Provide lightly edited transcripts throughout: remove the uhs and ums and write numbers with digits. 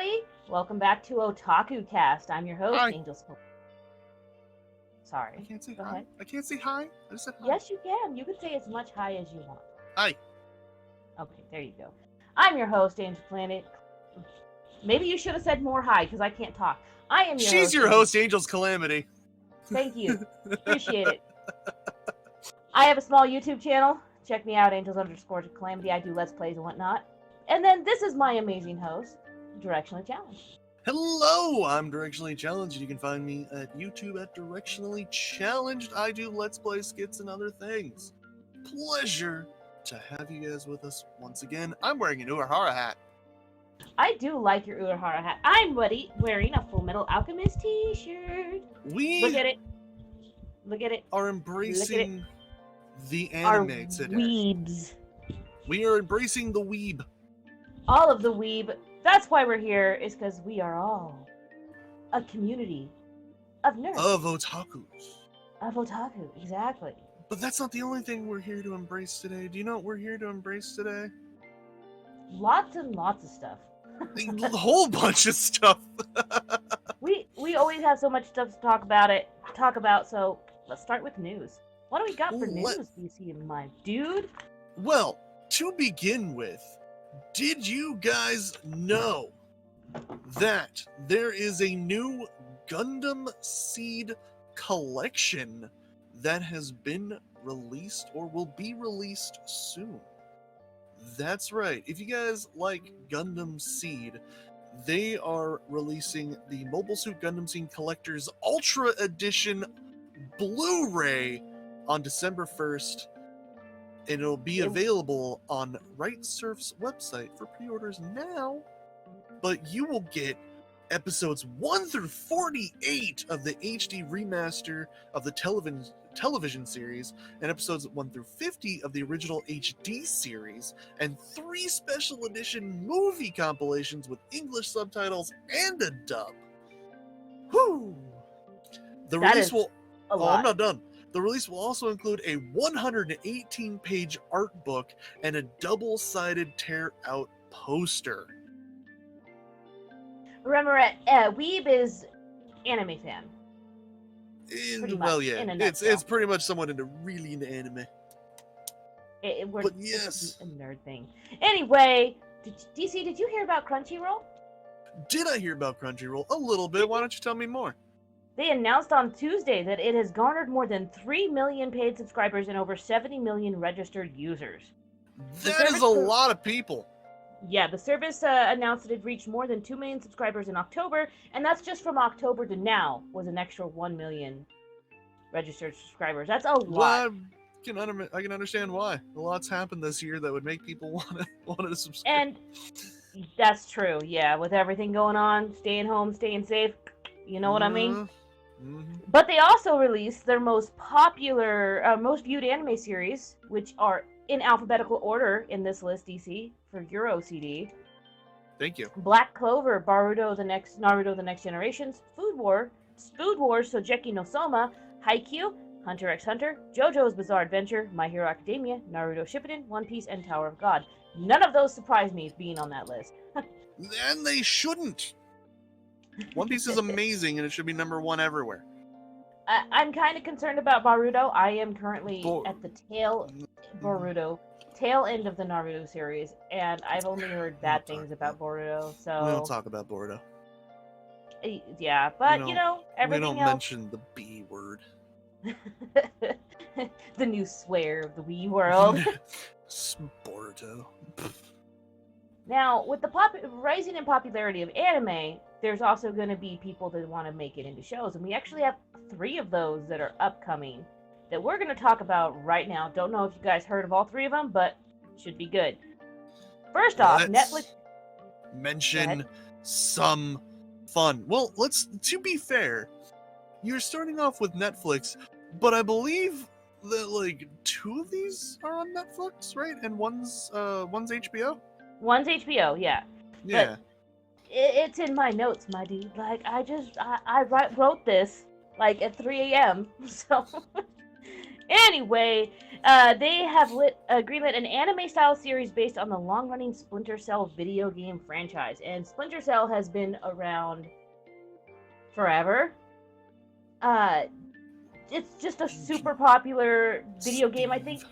everybody! Welcome back to OtakuCast. I'm your host, Hi. Angel. Sorry. I can't say Go hi. ahead. I can't say hi. I just said hi. Yes, you can. You can say as much hi as you want. Hi. Okay, there you go. I'm your host, Angel Planet. Maybe you should have said more hi, because I can't talk. I am your host. She's your host, Angel's Calamity. Thank you. Appreciate it. I have a small YouTube channel. Check me out, Angels_Calamity. I do Let's Plays and whatnot. And then this is my amazing host, Directionally Challenged. Hello, I'm Directionally Challenged. You can find me at YouTube at Directionally Challenged. I do Let's Play skits and other things. Pleasure to have you guys with us once again. I'm wearing an Urahara hat. I do like your Urahara hat. I'm wearing a Full Metal Alchemist t-shirt. We Look at it. Look at it. are embracing the Our anime today. weebs. We are embracing the weeb. All of the weeb. That's why we're here, is because we are all a community of nerds. Of otakus. Of otaku, exactly. But that's not the only thing we're here to embrace today. Do you know what we're here to embrace today? Lots and lots of stuff. A whole bunch of stuff. we always have so much stuff to talk about, so let's start with news. What do we got for news, DC, my dude? Well, to begin with, did you guys know that there is a new Gundam Seed collection that has been released or will be released soon? That's right. If you guys like Gundam Seed, they are releasing the Mobile Suit Gundam Seed Collector's Ultra Edition Blu-ray on December 1st. And it'll be available on Right Surf's website for pre-orders now. But you will get episodes 1 through 48 of the HD remaster of the television series, and episodes 1 through 50 of the original HD series, and 3 special edition movie compilations with English subtitles and a dub. Whew! The release will... Oh, I'm not done. The release will also include a 118-page art book and a double-sided tear-out poster. Remember, Weeb is anime fan. Well, yeah, it's pretty much someone really into anime. But yes, it's a nerd thing. Anyway, DC, did you hear about Crunchyroll? Did I hear about Crunchyroll? A little bit. Why don't you tell me more? They announced on Tuesday that it has garnered more than 3 million paid subscribers and over 70 million registered users. That is a lot of people. Yeah, the service announced that it reached more than 2 million subscribers in October, and that's just from October to now was an extra 1 million registered subscribers. That's a lot. Well, I can understand why. A lot's happened this year that would make people want to subscribe. And that's true, yeah. With everything going on, staying home, staying safe, you know what I mean? Mm-hmm. But they also released their most popular, most viewed anime series, which are in alphabetical order in this list, DC, for Euro CD. Thank you. Black Clover, Naruto the Next Generations, Food Wars, Sojeki no Soma, Haikyuu, Hunter x Hunter, JoJo's Bizarre Adventure, My Hero Academia, Naruto Shippuden, One Piece, and Tower of God. None of those surprised me being on that list. And they shouldn't. One Piece is amazing, and it should be #1 everywhere. I'm kind of concerned about Boruto. I am currently at the tail end of the Naruto series, and I've only heard bad things about Boruto. So we don't talk about Boruto. Yeah, but everything else. We don't mention the B word. The new swear of the Wii world. Boruto. Now, with the rising in popularity of anime, there's also going to be people that want to make it into shows, and we actually have 3 of those that are upcoming that we're going to talk about right now. Don't know if you guys heard of all 3 of them, but should be good. First off, Netflix... mention some fun. Well, to be fair, you're starting off with Netflix, but I believe that 2 of these are on Netflix, right? And one's HBO? One's HBO, yeah. Yeah. But it's in my notes, my dude. I wrote this at 3 a.m. So Anyway, they have greenlit an anime-style series based on the long-running Splinter Cell video game franchise, and Splinter Cell has been around forever. It's just a super popular video game. I think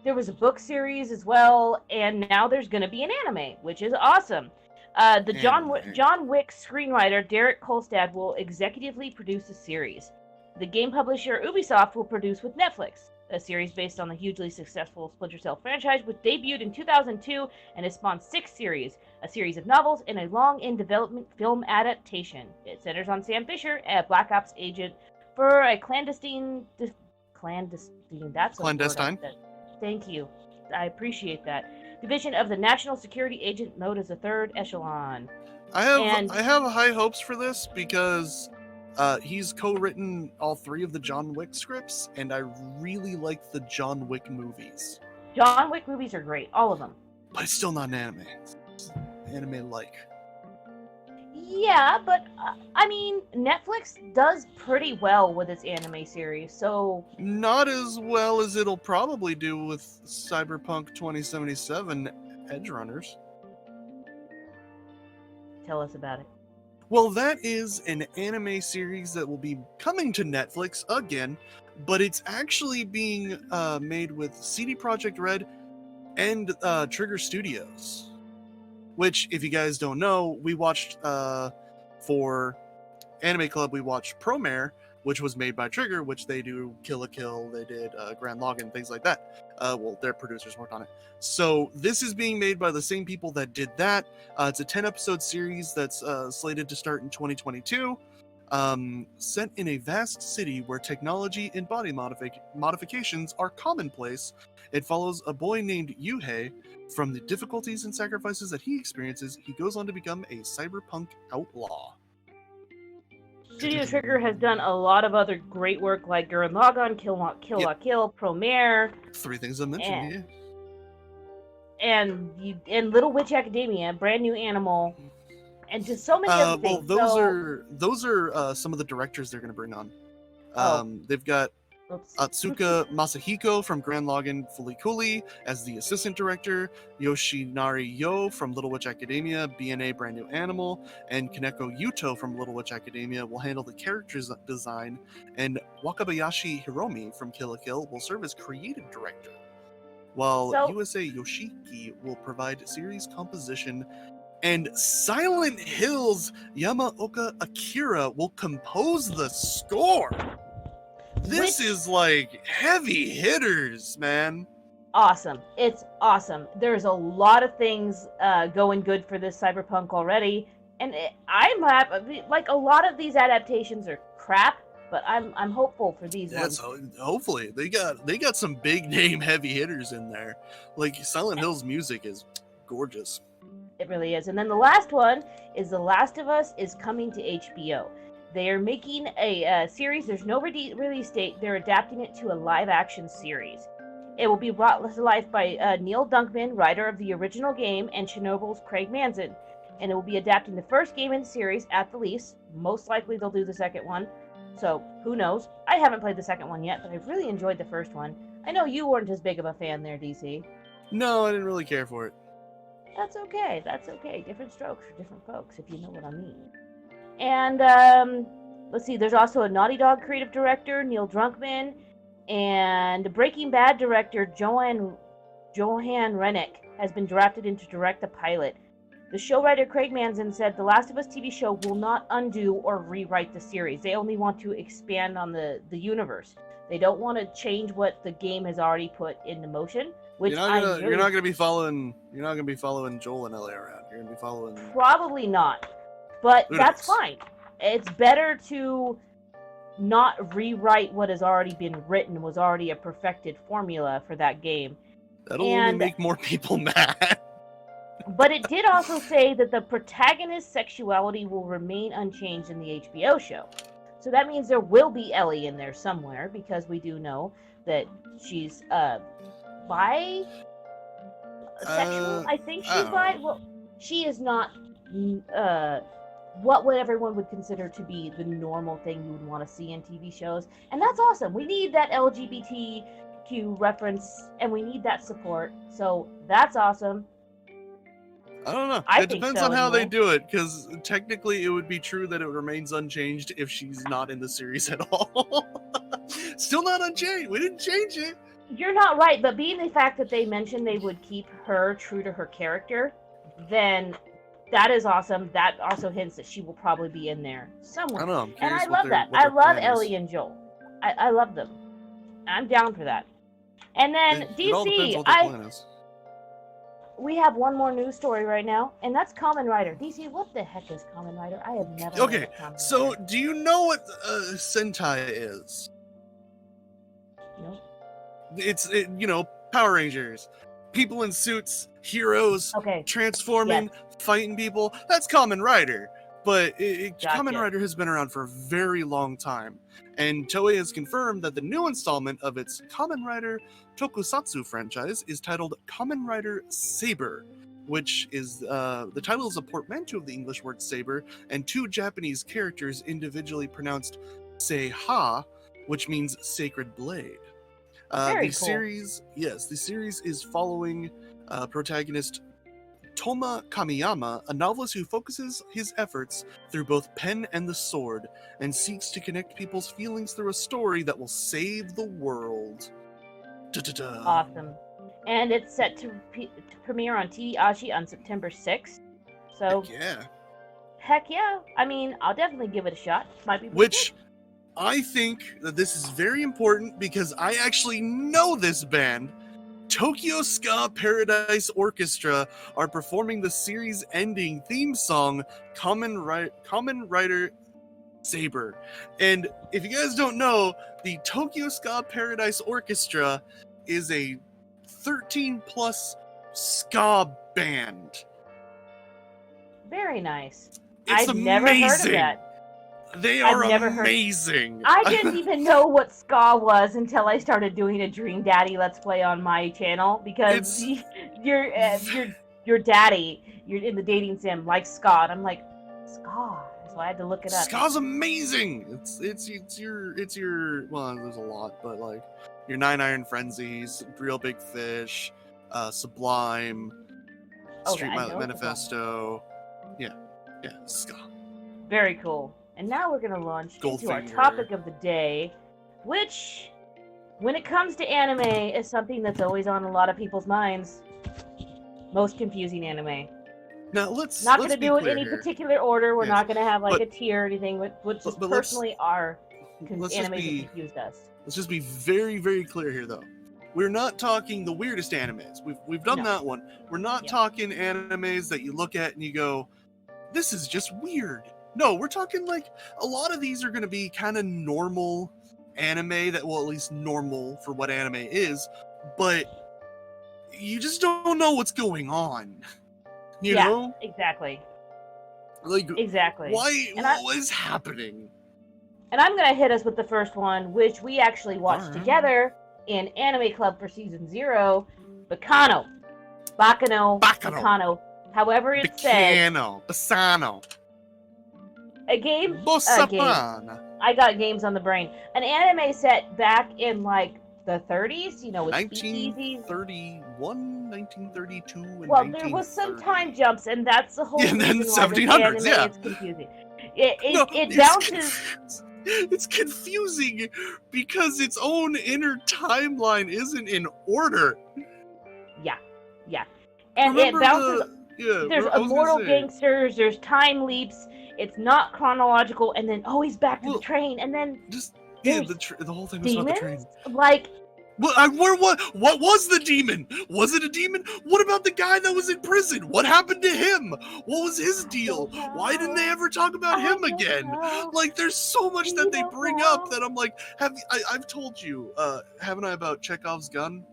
there was a book series as well, and now there's going to be an anime, which is awesome. John Wick screenwriter Derek Kolstad will executively produce the series. The game publisher Ubisoft will produce with Netflix, a series based on the hugely successful Splinter Cell franchise, which debuted in 2002 and has spawned 6 series, a series of novels, and a long-in-development film adaptation. It centers on Sam Fisher, a Black Ops agent for a clandestine. That's a clandestine. word. Thank you. I appreciate that. Division of the National Security Agent known as the Third Echelon. I have high hopes for this because he's co-written all 3 of the John Wick scripts, and I really like the John Wick movies. John Wick movies are great, all of them. But it's still not an anime. It's anime-like. Yeah, but I mean, Netflix does pretty well with its anime series, so... Not as well as it'll probably do with Cyberpunk 2077 Edgerunners. Tell us about it. Well, that is an anime series that will be coming to Netflix again, but it's actually being made with CD Projekt Red and Trigger Studios. Which, if you guys don't know, we watched for Anime Club, we watched Promare, which was made by Trigger, which they do Kill la Kill, they did Grand Login, things like that. Well, their producers worked on it. So this is being made by the same people that did that. It's a 10-episode series that's slated to start in 2022. Set in a vast city where technology and body modifications are commonplace, it follows a boy named Yuhei. From the difficulties and sacrifices that he experiences, he goes on to become a cyberpunk outlaw. Studio Trigger has done a lot of other great work like Gurren Lagann, Kill la Kill, Promare. 3 things I mentioned, and Little Witch Academia, Brand New Animal, and just so many other things. Well, those are some of the directors they're going to bring on. They've got Atsuka Masahiko from Grand Login Fooly Cooly as the assistant director, Yoshinari Yo from Little Witch Academia, BNA Brand New Animal, and Kaneko Yuto from Little Witch Academia will handle the characters design, and Wakabayashi Hiromi from Kill la Kill will serve as creative director, while USA Yoshiki will provide series composition, and Silent Hill's Yamaoka Akira will compose the score. This is like heavy hitters, man. Awesome. It's awesome. There's a lot of things going good for this Cyberpunk already, and I'm happy. Like, a lot of these adaptations are crap, but I'm hopeful for these ones. Hopefully they got some big name heavy hitters in there. Like, Silent Hill's music is gorgeous. It really is. And then the last one is The Last of Us is coming to HBO. They are making a series. There's no release date. They're adapting it to a live-action series. It will be brought to life by Neil Druckmann, writer of the original game, and Chernobyl's Craig Mazin. And it will be adapting the first game in the series at the least. Most likely they'll do the second one. So, who knows? I haven't played the second one yet, but I've really enjoyed the first one. I know you weren't as big of a fan there, DC. No, I didn't really care for it. That's okay. That's okay. Different strokes for different folks, if you know what I mean. And, let's see, there's also a Naughty Dog creative director, Neil Druckmann, and Breaking Bad director, Johan Rennick, has been drafted in to direct the pilot. The show writer, Craig Mazin, said The Last of Us TV show will not undo or rewrite the series. They only want to expand on the universe. They don't want to change what the game has already put into motion. Which you're not gonna be following Joel and Ellie around. You're gonna be following. Probably not. But that's fine. It's better to not rewrite what has already been written, was already a perfected formula for that game. That'll only make more people mad. But it did also say that the protagonist's sexuality will remain unchanged in the HBO show. So that means there will be Ellie in there somewhere, because we do know that she's bisexual. I think she's bi. Well, she is not what would everyone would consider to be the normal thing you would want to see in TV shows. And that's awesome. We need that LGBTQ reference and we need that support. So that's awesome. I don't know. I It think depends so, on how they anyway. do it, because technically it would be true that it remains unchanged if she's not in the series at all. Still not unchanged. We didn't change it. You're not right, but being the fact that they mentioned they would keep her true to her character, then that is awesome. That also hints that she will probably be in there somewhere. I don't know. I'm And curious I what love their- that. what I their love plan is. Ellie and Joel. I love them. I'm down for that. And then It all depends DC, what their plan is. we have one more news story right now, and that's Kamen Rider. DC, what the heck is Kamen Rider? I have never heard Okay, of Kamen so Rider. do you know what Sentai is? No? It's Power Rangers, people in suits, heroes, Okay. transforming, fighting people. That's Kamen Rider. But Kamen Gotcha. Rider has been around for a very long time, and Toei has confirmed that the new installment of its Kamen Rider Tokusatsu franchise is titled Kamen Rider Saber, which is the title is a portmanteau of the English word saber and two Japanese characters individually pronounced Seiha, which means sacred blade. Very The cool. series is following protagonist Toma Kamiyama, a novelist who focuses his efforts through both pen and the sword, and seeks to connect people's feelings through a story that will save the world. Da-da-da. Awesome. And it's set to premiere on TV Ashi on September 6th. So, Yeah. heck yeah. I mean, I'll definitely give it a shot. Might be pretty Which I think that this is very important because I actually know this band. Tokyo Ska Paradise Orchestra are performing the series ending theme song Kamen Rider Saber. And if you guys don't know, the Tokyo Ska Paradise Orchestra is a 13 plus ska band. good. Very nice. It's I've amazing. never heard of that. They I've are never heard- amazing. I didn't even know what ska was until I started doing a Dream Daddy Let's Play on my channel because your daddy, you're in the dating sim like ska, and I'm like ska, so I had to look it up. Ska's amazing. It's your well, there's a lot, but like your Nine Iron Frenzies, Real Big Fish, Sublime, Street I know Manifesto. Yeah, ska. Very cool. And now we're gonna launch into our Goldfinger. topic of the day, which, when it comes to anime, is something that's always on a lot of people's minds. Most confusing anime. Now let's Not let's gonna be do it in clear any here. particular order. We're Yes. not gonna have like But- a tier or anything, which just but let's- personally are Let's just anime that be confused us. let's just be very very clear here though. We're not talking the weirdest animes. We've done No. that one. We're not Yeah. talking animes that you look at and you go, this is just weird. No, we're talking like a lot of these are going to be kind of normal anime that, well, at least normal for what anime is, but you just don't know what's going on. You Yeah. know? Exactly. Like, Exactly. why? And What is happening? And I'm gonna hit us with the first one, which we actually watched Alright. together in Anime Club for season 0, Bacano. Bacano. Bacano. Bacano. However it's said. Bacano. Basano. A game. game. Bosapana. I got games on the brain. An anime set back in like the 30s, you know, with speakeasies. 1931, 1932, and Well, there was some 1930. time jumps, and that's the whole Yeah, and then reason why this 1700s, anime yeah. is confusing. No, It it's bounces. It's confusing because its own inner timeline isn't in order. Yeah. And Remember it bounces. There's I was gonna immortal say, gangsters, there's time leaps, it's not chronological, and then he's back to Well, the train, and then Just there's the whole thing was about the train. demons? Like, What was the demon? Was it a demon? What about the guy that was in prison? What happened to him? What was his deal? Why didn't they ever talk about him again? Like, there's so much that they bring up that I'm like, I've told you, haven't I, about Chekhov's gun?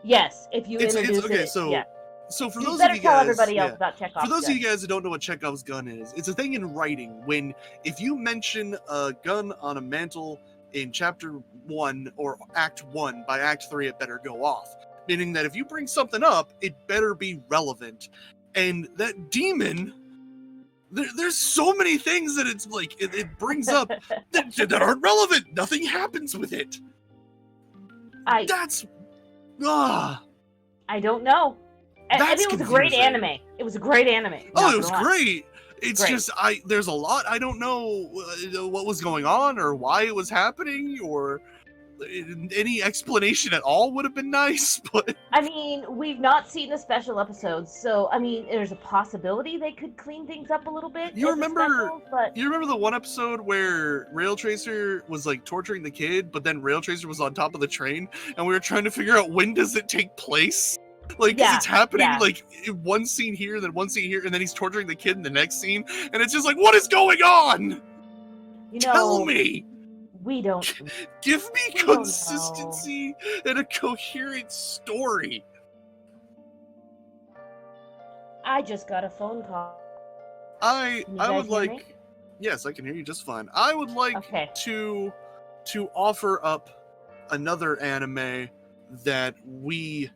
yes, if you introduce okay. it, So yeah. so for You those better of you tell guys, everybody else yeah. about Chekhov's For those gun. of you guys that don't know what Chekhov's gun is, it's a thing in writing when if you mention a gun on a mantle in chapter 1 or act 1, by act 3 it better go off. Meaning that if you bring something up, it better be relevant. And that demon there's so many things that it's like it brings up that aren't relevant. Nothing happens with it. That's I don't know. I mean, it was a great anime. It was a great anime. Oh, it was great. It's great. Just there's a lot I don't know what was going on or why it was happening or any explanation at all would have been nice. But I mean, we've not seen the special episodes, so I mean, there's a possibility they could clean things up a little bit. You remember the one episode where Rail Tracer was like torturing the kid, but then Rail Tracer was on top of the train, and we were trying to figure out when does it take place? Like, it's happening like one scene here, then one scene here, and then he's torturing the kid in the next scene, and it's just like, what is going on? Tell me. We don't. Give me consistency and a coherent story. I just got a phone call. I would like. Yes, I can hear you just fine. I would like to offer up another anime that we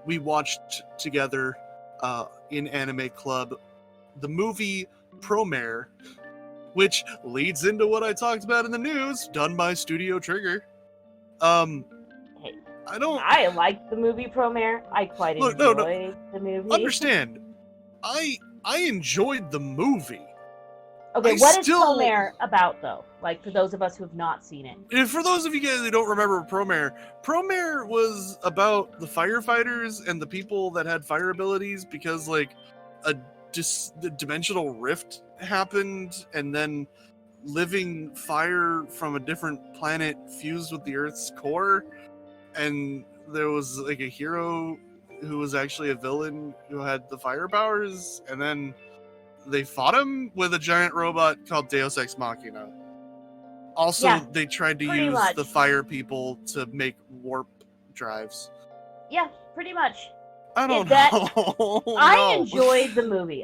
watched together in Anime Club, the movie Promare, which leads into what I talked about in the news, done by Studio Trigger. I liked the movie Promare. I quite enjoyed the movie. Understand, I enjoyed the movie. Okay, what is Promare about, though? Like, for those of us who have not seen it. And for those of you guys who don't remember Promare was about the firefighters and the people that had fire abilities because, like, the dimensional rift happened, and then living fire from a different planet fused with the Earth's core, and there was, like, a hero who was actually a villain who had the fire powers, and then they fought him with a giant robot called Deus Ex Machina. Also, they tried to use the fire people to make warp drives. Yeah, pretty much. I don't know. I enjoyed the movie.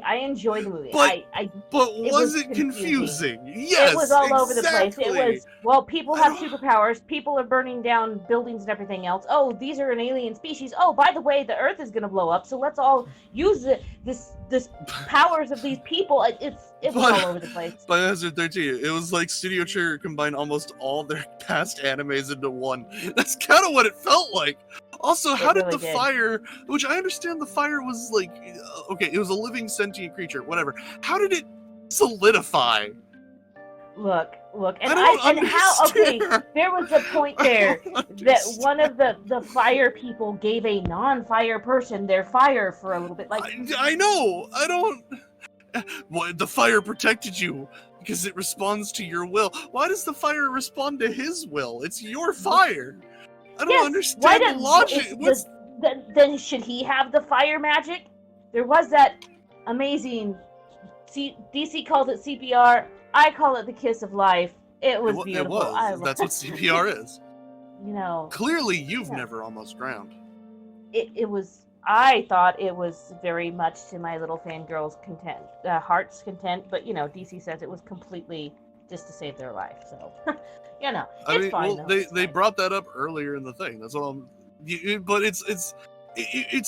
But was it confusing? Yes, it was all over the place. It was, well, people have superpowers. People are burning down buildings and everything else. Oh, these are an alien species. Oh, by the way, the Earth is going to blow up. So let's all use this powers of these people. It was all over the place. By Hazard 13, it was like Studio Trigger combined almost all their past animes into one. That's kind of what it felt like. Also, how did the fire, which I understand the fire was like, okay, it was a living sentient creature, whatever. How did it solidify? Look, and there was a point there that one of the fire people gave a non-fire person their fire for a little bit. Like, I know, I don't. Well, the fire protected you because it responds to your will. Why does the fire respond to his will? It's your fire. I don't understand the logic. Then should he have the fire magic? There was that amazing. DC calls it CPR. I call it the kiss of life. It was beautiful. That's what CPR is. You know. Clearly, you've never almost drowned. It was. I thought it was very much to my little fangirl's heart's content. But you know, DC says it was completely just to save their life. So. You know, it's fine. Well, they brought that up earlier in the thing. That's what I'm. But it's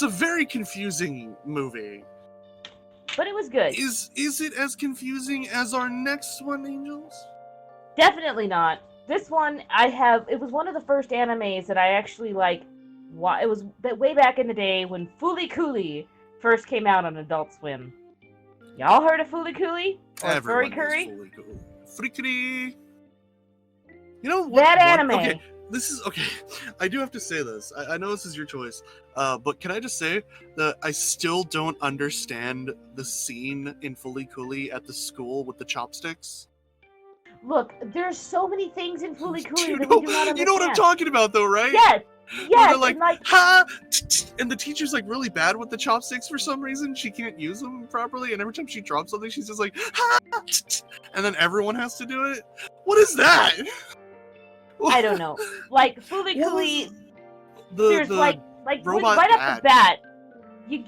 a very confusing movie. But it was good. Is it as confusing as our next one, Angels? Definitely not. This one it was one of the first animes that I actually like. It was way back in the day when Fooly Cooly first came out on Adult Swim. Y'all heard of Fooly Cooly? Or Furry Curry? Freaky. You know what? That anime. Okay, this is okay. I do have to say this. I know this is your choice, but can I just say that I still don't understand the scene in Fooly Cooly at the school with the chopsticks? Look, there's so many things in Fooly Cooly that we do not understand. You know what I'm talking about, though, right? Yes. Yes. They're like, ha! And the teacher's like really bad with the chopsticks for some reason. She can't use them properly, and every time she drops something, she's just like, ha! And then everyone has to do it. What is that? I don't know. Like Fooly Cooly, there's like robot right off the bat, you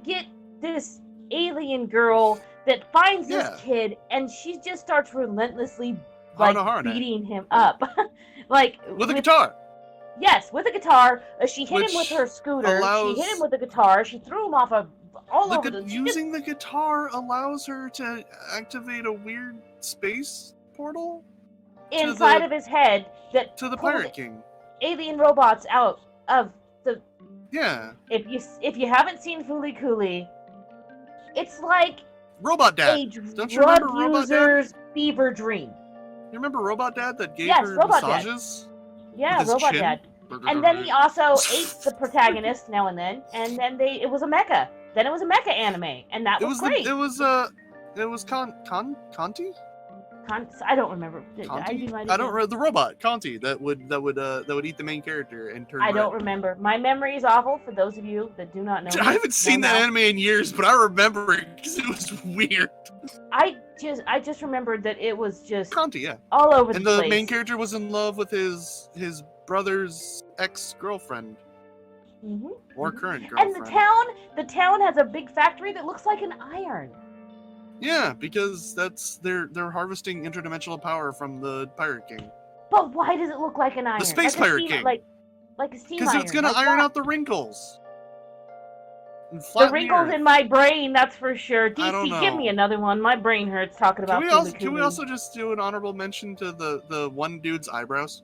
get this alien girl that finds this kid, and she just starts relentlessly beating him up, like with a guitar. Yes, with a guitar. She hit him with her scooter. She hit him with a guitar. She threw him off a all over the. Using the guitar allows her to activate a weird space portal inside of his head that to the pulls Pirate King. alien robots out of the. Yeah. If you haven't seen Fooly Cooly, it's like Robot Dad. a Don't you remember drug Robot user's fever dream. You remember Robot Dad that gave Yes, her Robot massages? Yeah, with his Robot chin? Dad. And then he also ate the protagonist now and then, and then it was a mecha. Then it was a mecha anime, and that was great. It was Conti? I don't remember. Conti? I don't remember the robot Conti that would eat the main character and turn. I don't remember. My memory is awful. For those of you that do not know, I haven't seen that anime in years, but I remember it because it was weird. I just remembered that it was just Conti, yeah, all over the place. And the main character was in love with his brother's ex-girlfriend. Mm-hmm. Or current girlfriend. And the town has a big factory that looks like an iron. Yeah, because they're harvesting interdimensional power from the Pirate King. But why does it look like an iron? The Space Pirate King. Like a steam iron. Because it's gonna iron out the wrinkles. The wrinkles in my brain, that's for sure. DC, give me know. another one. My brain hurts talking about. Can we also just do an honorable mention to the one dude's eyebrows?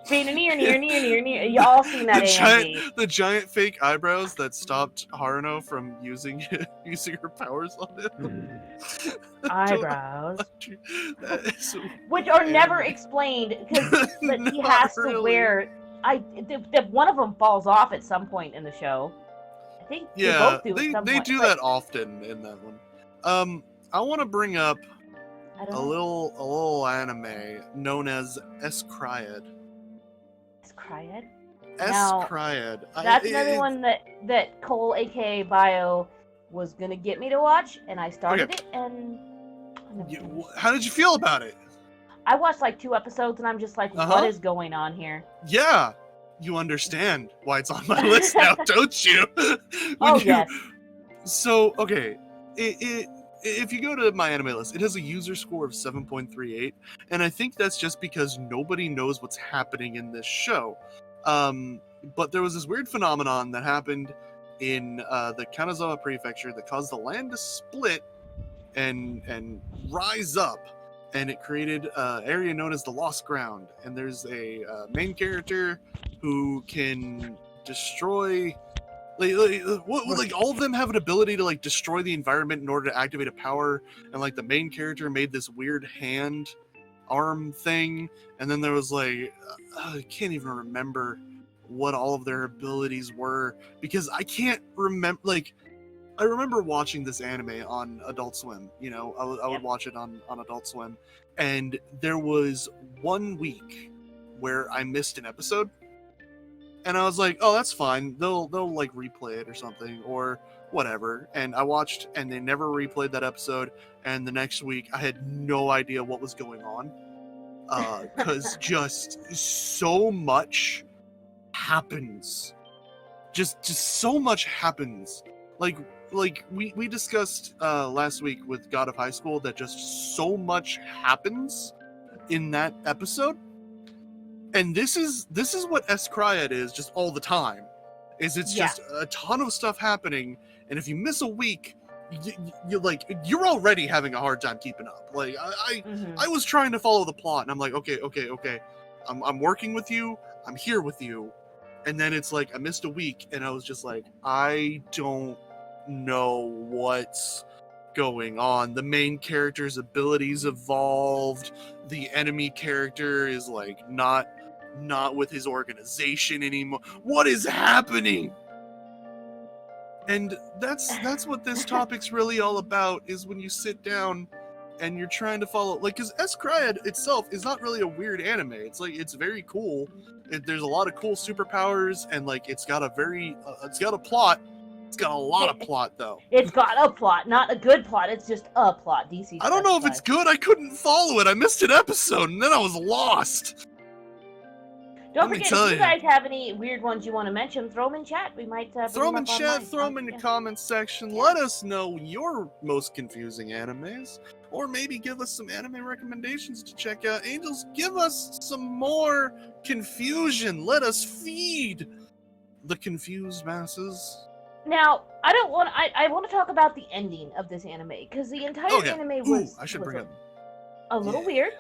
near. Y'all seen that the giant fake eyebrows that stopped Haruno from using her powers on him. Eyebrows, which are never explained because he has to wear. One of them falls off at some point in the show. I think they both do. They do that often in that one. I want to bring up a little anime known as S-Cryad. S-Cryad? S-Cryad. That's another one that Cole, aka Bio, was gonna get me to watch, and I started it, and how did you feel about it? I watched like 2 episodes, and I'm just like, what is going on here? Yeah, you understand why it's on my list now, don't you? Yes. So, okay, if you go to my anime list, it has a user score of 7.38, and I think that's just because nobody knows what's happening in this show. But there was this weird phenomenon that happened in the Kanazawa Prefecture that caused the land to split and rise up, and it created an area known as the Lost Ground. And there's a main character who can destroy. Like all of them have an ability to like destroy the environment in order to activate a power, and like the main character made this weird arm thing, and then there was like I can't even remember what all of their abilities were because I can't remember. Like I remember watching this anime on Adult Swim. You know, I would watch it on Adult Swim, and there was 1 week where I missed an episode. And I was like, oh, that's fine. They'll like replay it or something or whatever. And I watched, and they never replayed that episode. And the next week, I had no idea what was going on, because just so much happens. Just so much happens. Like we discussed last week with God of High School that just so much happens in that episode. And this is what S-Cryad is just all the time. It's just a ton of stuff happening, and if you miss a week, you're already having a hard time keeping up. Like I was trying to follow the plot, and I'm like, okay, I'm working with you, I'm here with you, and then it's like I missed a week, and I was just like, I don't know what's going on. The main character's abilities evolved. The enemy character is like not with his organization anymore. What is happening? And that's what this topic's really all about, is when you sit down and you're trying to follow, like, because S-Cryad itself is not really a weird anime. It's like, it's very cool. There's a lot of cool superpowers, and like it's got a plot. It's got a lot of plot, though. It's got a plot, not a good plot. It's just a plot. DC. I don't know if it's good. I couldn't follow it. I missed an episode, and then I was lost. Don't forget, if you guys have any weird ones you want to mention, throw them in chat. We might throw them in chat. Throw them in the comments section. Let us know your most confusing animes, or maybe give us some anime recommendations to check out. Angels, give us some more confusion. Let us feed the confused masses. Now, I want to talk about the ending of this anime because the entire Oh yeah. anime Ooh, was I should bring up. a little Yeah. weird.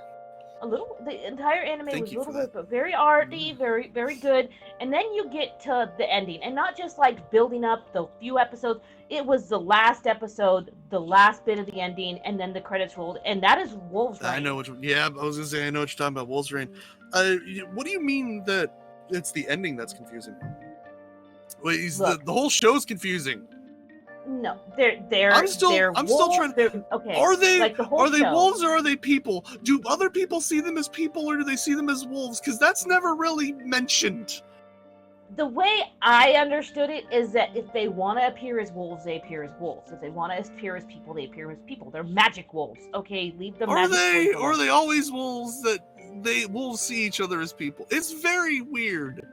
The entire anime Thank was a you little for that. weird, but very arty, very very good. And then you get to the ending, and not just like building up the few episodes. It was the last episode, the last bit of the ending, and then the credits rolled, and that is Wolves Reign. I know which one. Yeah, I was gonna say I know what you're talking about. Wolves Reign. What do you mean that it's the ending that's confusing? Wait, Look. the whole show's confusing. No, they're I'm still wolves, trying. Okay, Are they like the whole show. wolves or are they people? Do other people see them as people or do they see them as wolves? Because that's never really mentioned. The way I understood it is that if they want to appear as wolves, they appear as wolves. If they want to appear as people, they appear as people. They're magic wolves. Okay, leave the magic wolves alone. Are they always wolves that wolves see each other as people? It's very weird.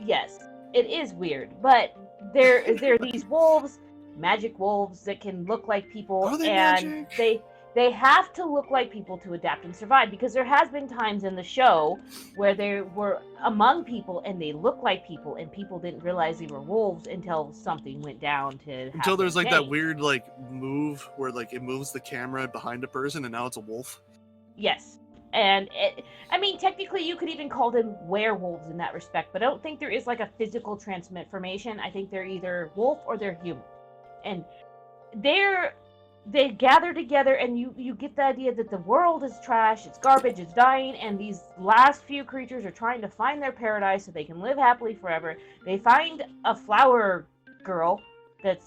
Yes, it is weird, but they're these wolves, magic wolves that can look like people, Are they and magic? they have to look like people to adapt and survive, because there has been times in the show where they were among people and they looked like people and people didn't realize they were wolves until something went down to Until there's like change. that weird like move where like it moves the camera behind a person and now it's a wolf. Yes. And I mean, technically you could even call them werewolves in that respect, but I don't think there is like a physical transformation. I think they're either wolf or they're human. And they gather together, and you get the idea that the world is trash, it's garbage, it's dying, and these last few creatures are trying to find their paradise so they can live happily forever. They find a flower girl that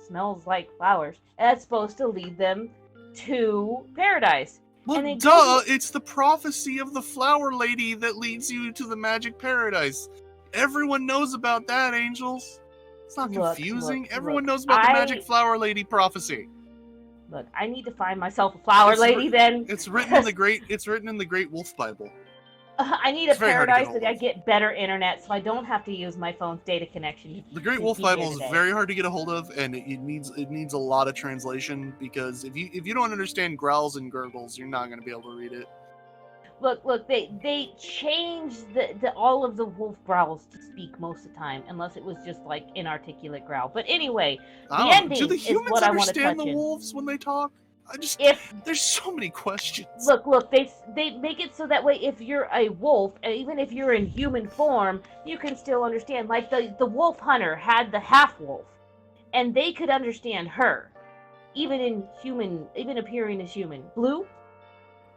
smells like flowers, and that's supposed to lead them to paradise. Well, duh, it's the prophecy of the flower lady that leads you to the magic paradise. Everyone knows about that, Angels. It's not confusing. Everyone knows about the magic flower lady prophecy. Look, I need to find myself a flower lady then. It's written in the Great Wolf Bible. I need a paradise that I get better internet, so I don't have to use my phone's data connection. The Great Wolf Bible is very hard to get a hold of, and it needs a lot of translation, because if you don't understand growls and gurgles, you're not going to be able to read it. Look, they changed all of the wolf growls to speak most of the time, unless it was just like inarticulate growl. But anyway, the ending do the is humans what I want to touch understand the in. wolves when they talk? There's so many questions. Look, they make it so that way if you're a wolf, and even if you're in human form, you can still understand. Like the wolf hunter had the half wolf, and they could understand her, even appearing as human. Blue,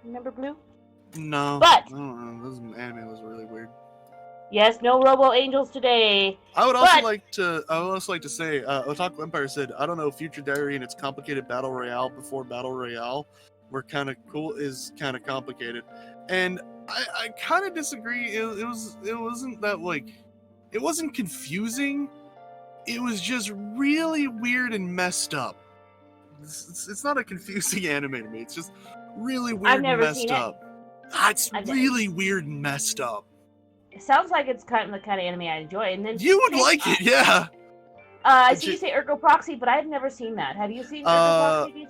remember Blue? No, but I don't know. This anime was really weird. Yes, no Robo Angels today. I would also like to say, Otaku Empire said, I don't know, Future Diary and its complicated battle royale before battle royale were kind of cool, is kind of complicated, and I kind of disagree. It wasn't that like, it wasn't confusing. It was just really weird and messed up. It's not a confusing anime to me. It's just really weird and messed up. It's really weird and messed up. It sounds like it's kind of the kind of anime I enjoy. And then you would like it, yeah. So you say Ergo Proxy, but I've never seen that. Have you seen Ergo Proxy,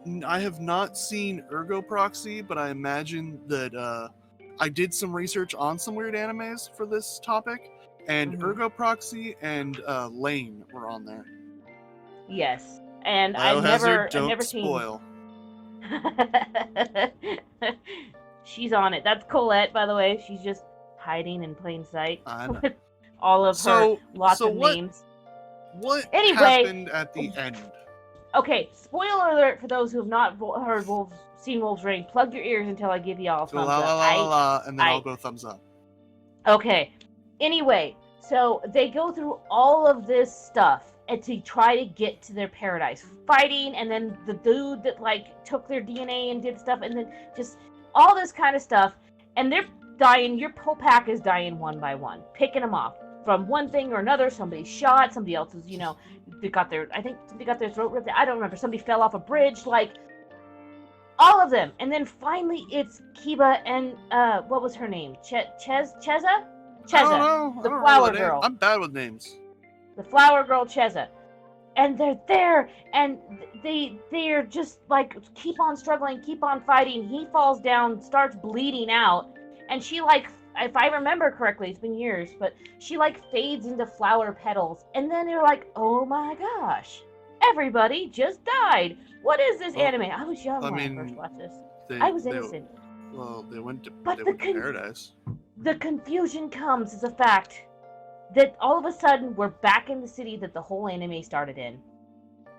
DC? I have not seen Ergo Proxy, but I imagine that I did some research on some weird animes for this topic, and Ergo Proxy and Lane were on there. Yes, and I've never spoil. seen. She's on it. That's Colette, by the way. She's just hiding in plain sight with all of her lots of names. What happened at the end? Okay, spoiler alert for those who have not seen Wolves Reign. Plug your ears until I give you all a thumbs up. And then I'll go thumbs up. Okay. Anyway, so they go through all of this stuff and to try to get to their paradise, fighting, and then the dude that like took their DNA and did stuff, and then just all this kind of stuff, and they're dying. Your whole pack is dying one by one, picking them off from one thing or another. Somebody's shot, somebody else is, they got their throat ripped. I don't remember. Somebody fell off a bridge, like all of them. And then finally it's Kiba and what was her name? Cheza, the flower girl. I'm bad with names. The flower girl Cheza. And they're there, and they're just like, keep on struggling, keep on fighting. He falls down, starts bleeding out, and she like if I remember correctly, it's been years, but she like fades into flower petals, and then you're like, oh my gosh, everybody just died. What is this Well, anime? I was young I when I mean, first watched this. They, I was they, innocent. well, they went to But paradise. the confusion comes as a fact that all of a sudden we're back in the city that the whole anime started in.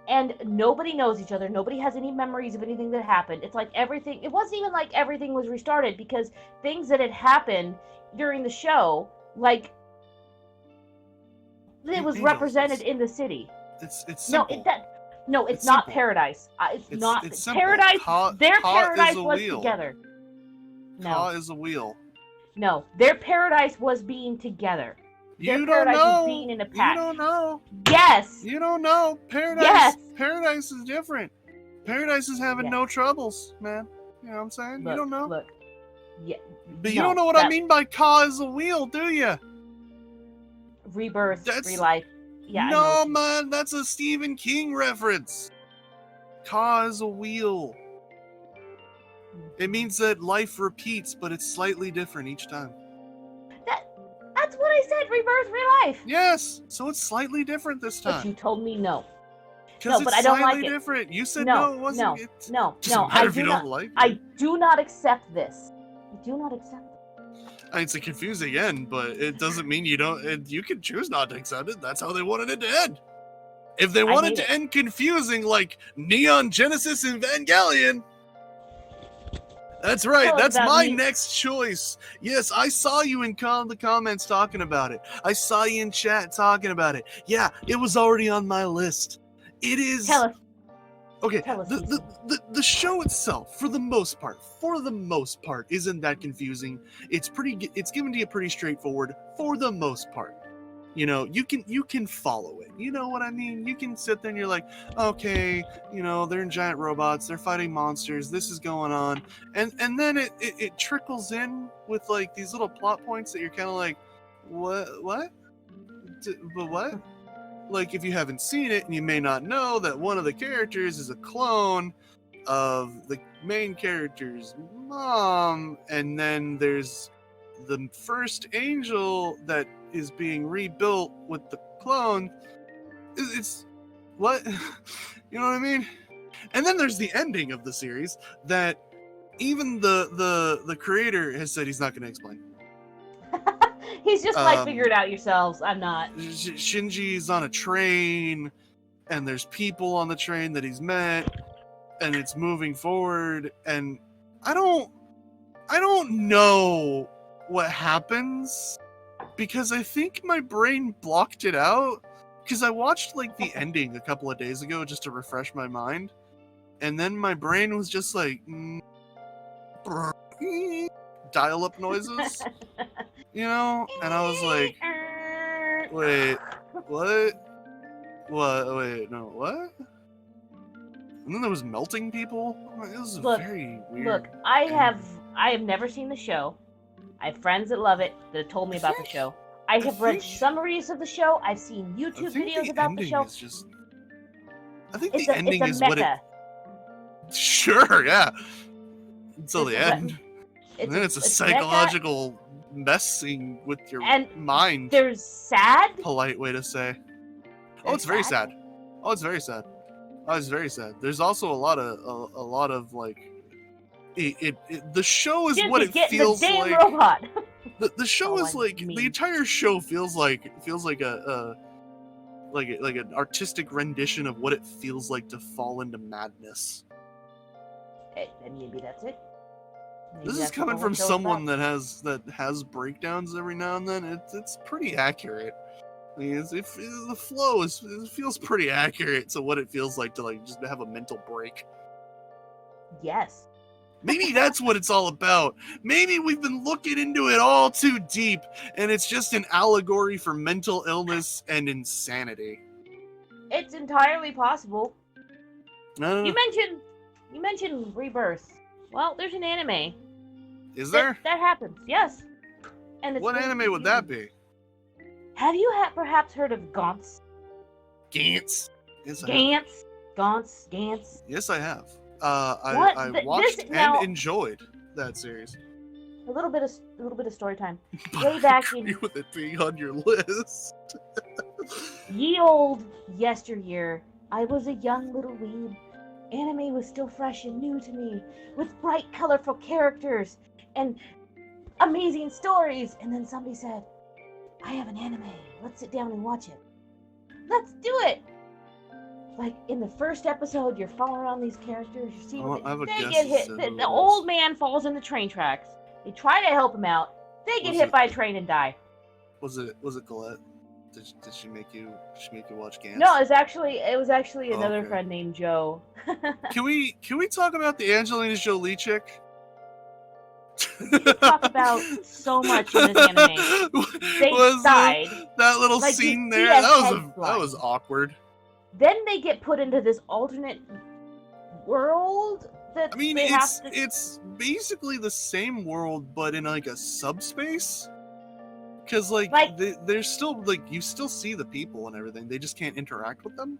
And nobody knows each other. Nobody has any memories of anything that happened. It's like everything, it wasn't even like everything was restarted because things that had happened during the show, like, it was represented in the city. It's simple. No, it's It's not simple. paradise. It's not it's simple. paradise. Their Ka paradise is a was wheel. together. Ka No, is a wheel. no, their paradise was being together. Their You don't paradise know. was being in a patch. You don't know. Yes. You don't know. Paradise. Yes. Paradise is different. Paradise is having Yes. no troubles, man. You know what I'm saying? Look, you don't know. Look. Yeah. But you don't know what I mean by Ka is a wheel, do you? Rebirth, That's- relife. Yeah. no, I know. man, that's a Stephen King reference. Ka is a wheel. It means that life repeats, but it's slightly different each time. That's what I said. Rebirth, relife. Yes, so it's slightly different this But time. you told me no. Because No, but it's I don't slightly like it. different. You said No, it wasn't. no, It No, doesn't no. matter I if you do don't not. like it. I do not accept this. I do not accept it. I mean, it's a confusing end, but it doesn't mean you don't. You can choose not to accept it. That's how they wanted it to end. If they wanted hate to it. end confusing, like Neon Genesis Evangelion, that's right. Tell us That's about my me. next choice. Yes, I saw you in the comments talking about it. I saw you in chat talking about it. Yeah, it was already on my list. It is. Tell us. Okay, Tell us, the show itself, for the most part, isn't that confusing. It's given to you pretty straightforward for the most part. You know, you can follow it. You know what I mean? You can sit there and you're like, okay, you know, they're in giant robots, they're fighting monsters, this is going on, and then it trickles in with like these little plot points that you're kind of like, what, but what? Like, if you haven't seen it, and you may not know that one of the characters is a clone of the main character's mom, and then there's the first angel that is being rebuilt with the clone. It's what? You know what I mean? And then there's the ending of the series that even the creator has said he's not going to explain. He's just like, figure it out yourselves. I'm not. Shinji's on a train, and there's people on the train that he's met, and it's moving forward, and I don't know what happens, because I think my brain blocked it out, because I watched like the ending a couple of days ago just to refresh my mind, and then my brain was just like dial-up noises, you know, and I was like, wait, wait, no, what? And then there was melting people. It was very weird. Look, I have never seen the show. I have friends that love it that have told me about the show. I have read summaries of the show. I've seen YouTube videos about the show. I think the ending is what it. meta. Sure, yeah. Until the It's a- end. And then it's a meta, psychological messing with your and mind. There's sad. Polite way to say. Oh, There's it's very sad. Oh, it's very sad. Oh, it's very sad. There's also a lot of like, the show is what it feels the damn like. robot. The show is like mean. the entire show feels like an artistic rendition of what it feels like to fall into madness. And maybe that's it. Maybe This is that's what coming the from whole show's someone about. that has breakdowns every now and then. It's pretty accurate. I mean, the flow it feels pretty accurate to what it feels like to like just have a mental break. Yes. Maybe that's what it's all about. Maybe we've been looking into it all too deep, and it's just an allegory for mental illness and insanity. It's entirely possible. No. You mentioned Rebirth. Well, there's an anime. Is there? That happens, yes. And it's What really anime would that be? Have you perhaps heard of Gantz? Gantz. Yes, I have. Gantz? Gantz? Gantz? Yes, I have. What? I This- watched now- and enjoyed that series. a little bit of story time. Way back I in agree with it being on your list. ye old yesteryear, I was a young little weeb. Anime was still fresh and new to me, with bright, colorful characters and amazing stories. And then somebody said, I have an anime. Let's sit down and watch it. Let's do it! Like, in the first episode, you're following around these characters, you see what I have a they guess get as hit. to The who it old is. man falls in the train tracks. They try to help him out. They get Was hit it- by a train and die. Was it Galette? Did she make you watch Gantz? No, it was actually Oh, another okay. friend named Joe. Can we talk about the Angelina Jolie chick? We can talk about so much in this anime. They Was died. that little Like, you scene see there? a head That was awkward. Then they get put into this alternate world that I mean, they have to. it's basically the same world, but in like a subspace. Because like they're still like you still see the people and everything. They just can't interact with them.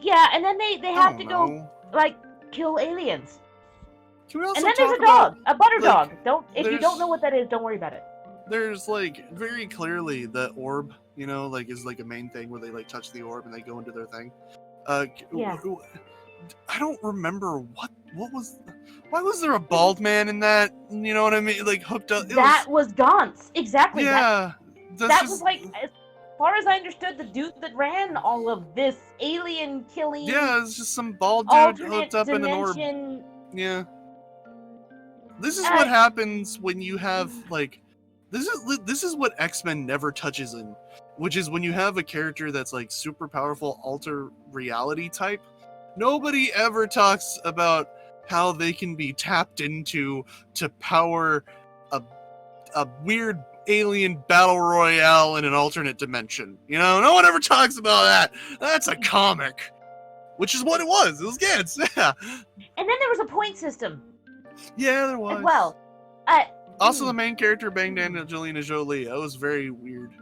Yeah, and then they have to go know. like kill aliens. Can we also And then talk there's a dog, about, a butter like, dog. If you there's- don't know what that is, don't worry about it. There's like very clearly the orb, you know, like is like a main thing where they like touch the orb and they go into their thing. Yeah. I don't remember what was. Why was there a bald man in that? You know what I mean? Like hooked up. That was Gantz. Exactly. Yeah. That was like, as far as I understood, the dude that ran all of this alien killing. Yeah, it's just some bald dude alternate hooked up in an orb. dimension. Yeah. This is what happens when you have like this is what X-Men never touches in, which is when you have a character that's like super powerful alter reality type. Nobody ever talks about how they can be tapped into to power a weird alien battle royale in an alternate dimension. You know, no one ever talks about that. That's a comic. Which is what it was. It was Gantz. Yeah. And then there was a point system Yeah, there was. as well. Also, the main character banged Angelina Jolie. That was very weird.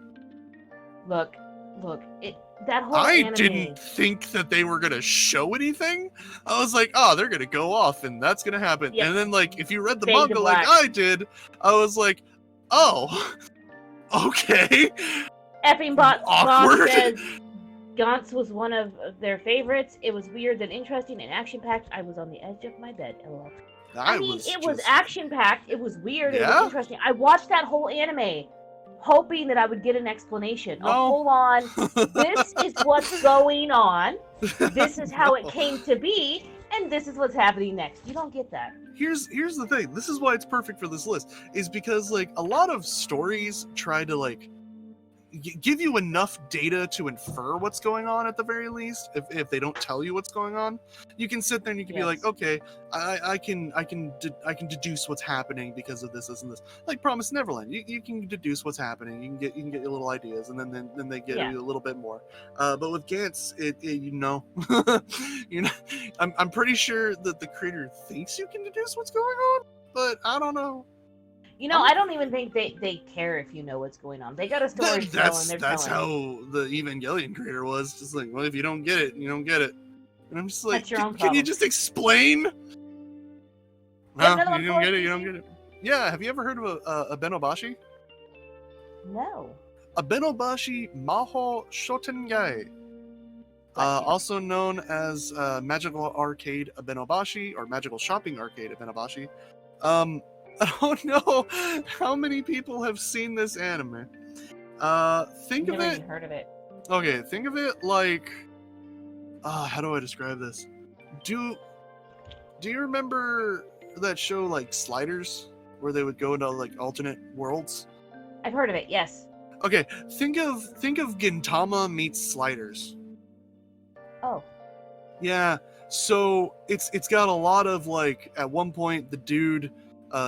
Look, that whole I anime. didn't think that they were gonna show anything. I was like, oh, they're gonna go off and that's gonna happen. Yep. And then, like, if you read the Fade to manga like black. I did, I was like, oh, okay. Effing Boss Awkward. says Gantz was one of their favorites. It was weird and interesting and action-packed. I was on the edge of my bed. LOL. I mean, it was action-packed. It was weird. It Yeah? was interesting. I watched that whole anime hoping that I would get an explanation. No. Oh, hold on. This is what's going on. This is how it came to be. And this is what's happening next. You don't get that. Here's the thing. This is why it's perfect for this list. Is because like a lot of stories try to like give you enough data to infer what's going on at the very least. If they don't tell you what's going on, you can sit there and you can be like, okay, I can deduce what's happening because of this and this. Like Promised Neverland, you can deduce what's happening. You can get your little ideas, and then they get you a little bit more. But with Gantz, you know, I'm pretty sure that the creator thinks you can deduce what's going on, but I don't know. You know, I don't even think they care if you know what's going on. They got a story to tell, and they're That's telling. how the Evangelion creator was. Just like, well, if you don't get it, you don't get it. And I'm just like, That's your own can you problem. just explain? Yeah, No, another you one don't for get it. us, You don't Casey? get it. Yeah, have you ever heard of a Benobashi? No. A Benobashi Maho Shotengai. Bless you. Also known as Magical Arcade Abenobashi or Magical Shopping Arcade Abenobashi. I don't know how many people have seen this anime. Think of Never it. even heard of it. Okay, think of it like. How do I describe this? Do you remember that show like Sliders, where they would go into like alternate worlds? I've heard of it. Yes. Okay, think of Gintama meets Sliders. Oh. Yeah, so it's got a lot of like at one point the dude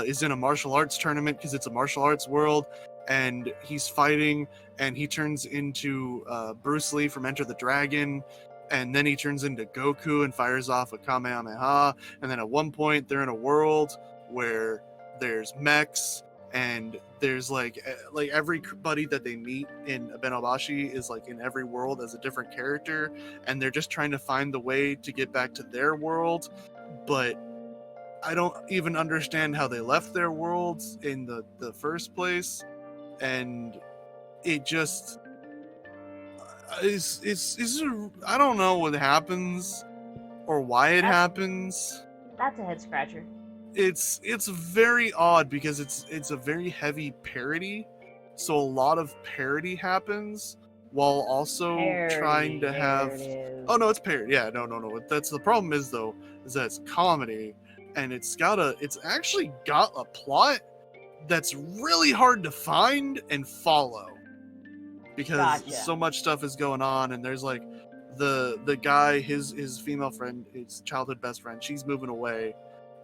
is in a martial arts tournament because it's a martial arts world, and he's fighting and he turns into Bruce Lee from Enter the Dragon, and then he turns into Goku and fires off a Kamehameha, and then at one point they're in a world where there's mechs and there's like everybody that they meet in Abenobashi is like in every world as a different character, and they're just trying to find the way to get back to their world, but I don't even understand how they left their worlds in the first place, and it just is I don't know what happens or why it happens. That's a head scratcher. It's very odd because it's a very heavy parody, so a lot of parody happens while also trying to have. Oh no, it's parody. Yeah, no. That's the problem is though is that it's comedy, and it's actually got a plot that's really hard to find and follow because so much stuff is going on, and there's like the guy, his female friend, his childhood best friend, she's moving away,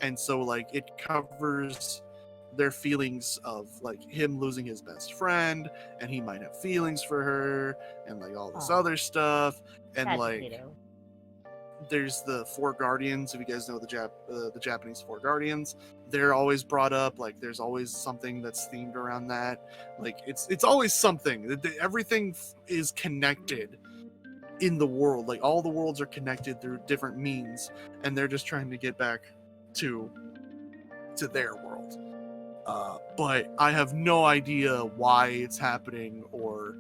and so like it covers their feelings of like him losing his best friend, and he might have feelings for her, and like all this other stuff, and That's like potato. there's the Four Guardians. If you guys know the Japanese Four Guardians, they're always brought up. Like there's always something that's themed around that. Like it's always something. Everything is connected in the world. Like all the worlds are connected through different means, and they're just trying to get back to their world. But I have no idea why it's happening or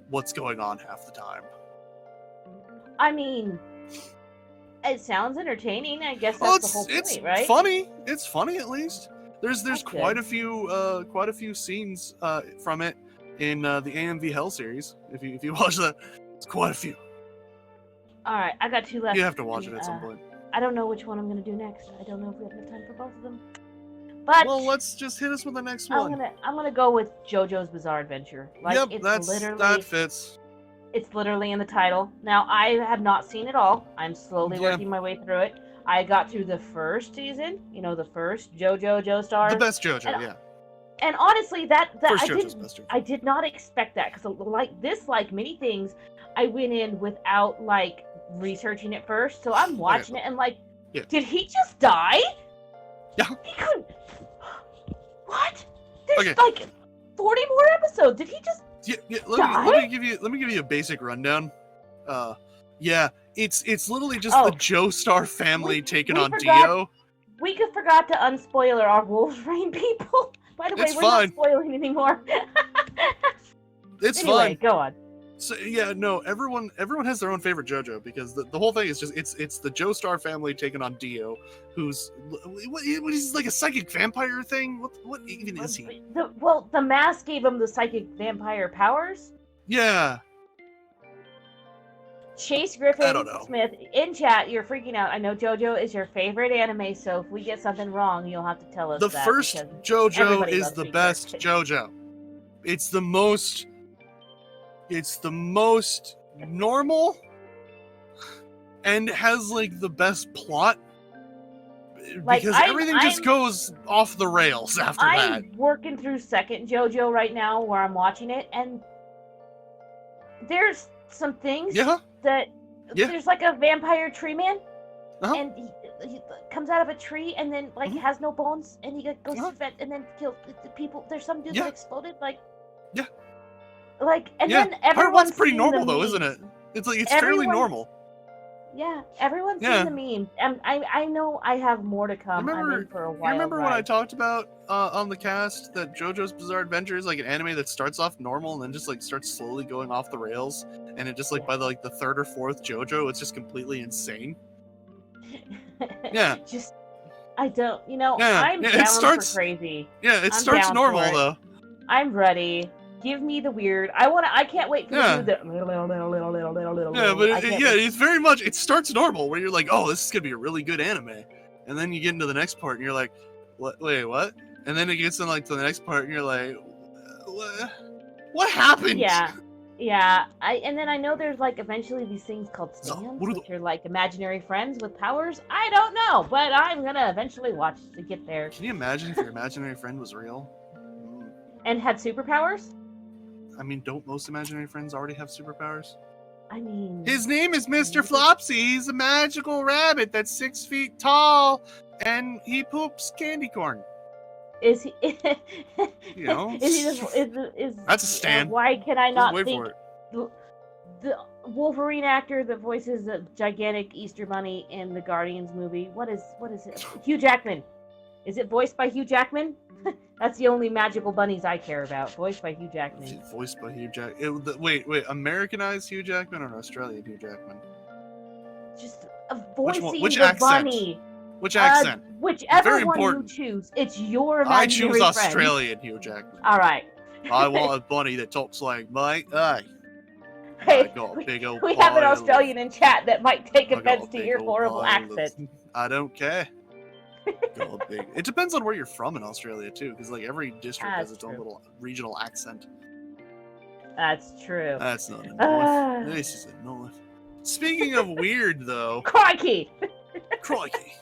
what's going on half the time. I mean, it sounds entertaining. I guess that's the whole point, right? It's funny. It's funny at least. There's That's quite good. a few scenes from it in the AMV Hell series. If you watch that, it's quite a few. All right, I got two left. You have to watch it at some point. I don't know which one I'm gonna do next. I don't know if we have enough time for both of them. But Well, let's just hit us with the next one. I'm gonna go with JoJo's Bizarre Adventure. Like, Yep, it's that fits. It's literally in the title. Now, I have not seen it all. I'm slowly working my way through it. I got through the first season, the first Joestar. The best JoJo, yeah. And honestly, I did not expect that, because like many things, I went in without like researching it first. So I'm watching it and like, did he just die? Yeah. He couldn't. What? There's like 40 more episodes. Did he just? Let me give you a basic rundown. It's literally just the Joestar family taking on Dio. We forgot to unspoiler our Wolverine people. By the way, we're not spoiling anymore. It's anyway, fine. Go on. So everyone has their own favorite JoJo, because the whole thing is just it's the Joestar family taking on Dio, who's what is like a psychic vampire thing. What even is he? The mask gave him the psychic vampire powers. Yeah. Chase Griffin Smith in chat, you're freaking out. I know JoJo is your favorite anime, so if we get something wrong, you'll have to tell us. The first JoJo is the best JoJo. It's the most normal and has like the best plot, because everything just goes off the rails after that. I'm working through second JoJo right now where I'm watching it, and there's some things that there's like a vampire tree man, and he comes out of a tree and then like has no bones, and he goes to vet and then kills the people. There's some dude that exploded then everyone's pretty normal though, isn't it? It's fairly normal. Yeah, everyone's seen the meme. And I know I have more to come. I'm in for a while. Remember when I talked about on the cast that JoJo's Bizarre Adventure is like an anime that starts off normal and then just like starts slowly going off the rails, and it just like by the third or fourth JoJo, it's just completely insane. Yeah. I'm down for crazy. Yeah, it starts normal though. I'm ready. Give me the weird. I can't wait for the it's very much. It starts normal where you're like, oh, this is gonna be a really good anime, and then you get into the next part and you're like, what? Wait, what? And then it gets in to the next part and you're like, what happened? Yeah. And then I know there's eventually these things called stands, which are like imaginary friends with powers. I don't know, but I'm gonna eventually watch to get there. Can you imagine if your imaginary friend was real and had superpowers? I mean, don't most imaginary friends already have superpowers? I mean... His name is Mr. Flopsy. He's a magical rabbit that's 6 feet tall, and he poops candy corn. Is he... That's a stand. Why can I not wait think... For it. The Wolverine actor that voices the gigantic Easter Bunny in the Guardians movie, what is it? Hugh Jackman. Is it voiced by Hugh Jackman? That's the only magical bunnies I care about. Voiced by Hugh Jackman. Voiced by Hugh Jackman. Wait, Americanized Hugh Jackman or Australian Hugh Jackman? Just voicing Which the accent? bunny. Which accent? Whichever Very one important. you choose, it's your I imaginary choose friend. Australian Hugh Jackman. All right. I want a bunny that talks like, mate, hey. Hey, I got a big old we have an pile of- Australian in chat that might take I got offense a to big your old horrible pile of- accent. I don't care. It depends on where you're from in Australia too, because like every district has its own little regional accent. That's true. That's not enough. This is enough. Speaking of weird though, Crikey! crikey.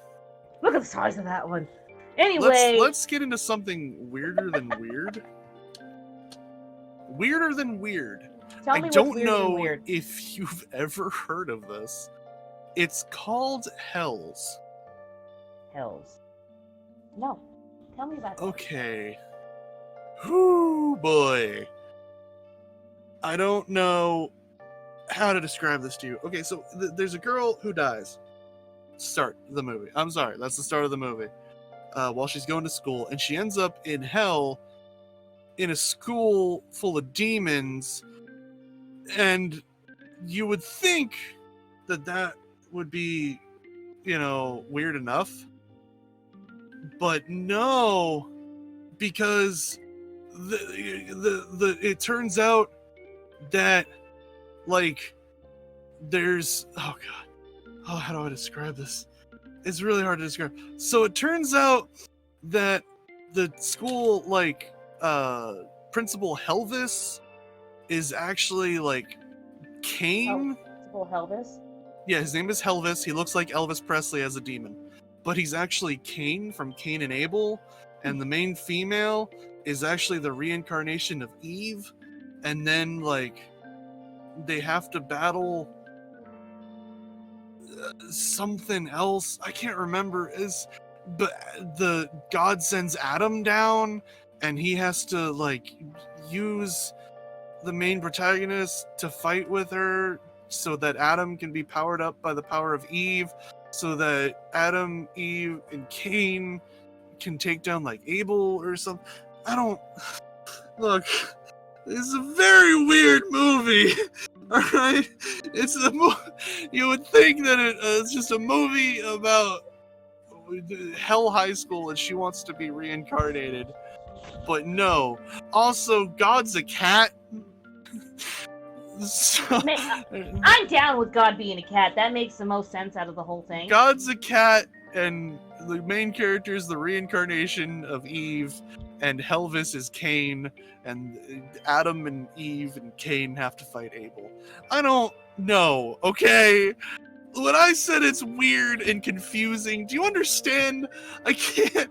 Look at the size of that one. Anyway, Let's get into something weirder than weird. Weirder than weird. tell I me don't what's weird know and weird. if you've ever heard of this. It's called Hells. Hells. No. Tell me about that. Okay. Whoo boy. I don't know how to describe this to you. Okay, so there's a girl who dies. Start the movie. I'm sorry, that's the start of the movie. While she's going to school, and she ends up in hell in a school full of demons, and you would think that would be, weird enough, but no, because it turns out that like there's how do I describe this? It's really hard to describe. So it turns out that the school Principal Helvis is actually like Cain. Principal Helvis? Yeah, his name is Helvis. He looks like Elvis Presley as a demon. But he's actually Cain from Cain and Abel. And the main female is actually the reincarnation of Eve. And then, they have to battle something else. I can't remember. But the God sends Adam down, and he has to, use the main protagonist to fight with her so that Adam can be powered up by the power of Eve, so that Adam, Eve, and Cain can take down Abel or something. Look, this is a very weird movie. All right, you would think that it's just a movie about Hell High School and she wants to be reincarnated, but no. Also, God's a cat. So, I'm down with God being a cat. That makes the most sense out of the whole thing. God's a cat, and the main character is the reincarnation of Eve, and Helvis is Cain, and Adam and Eve and Cain have to fight Abel. I don't know, okay? When I said it's weird and confusing, do you understand? I can't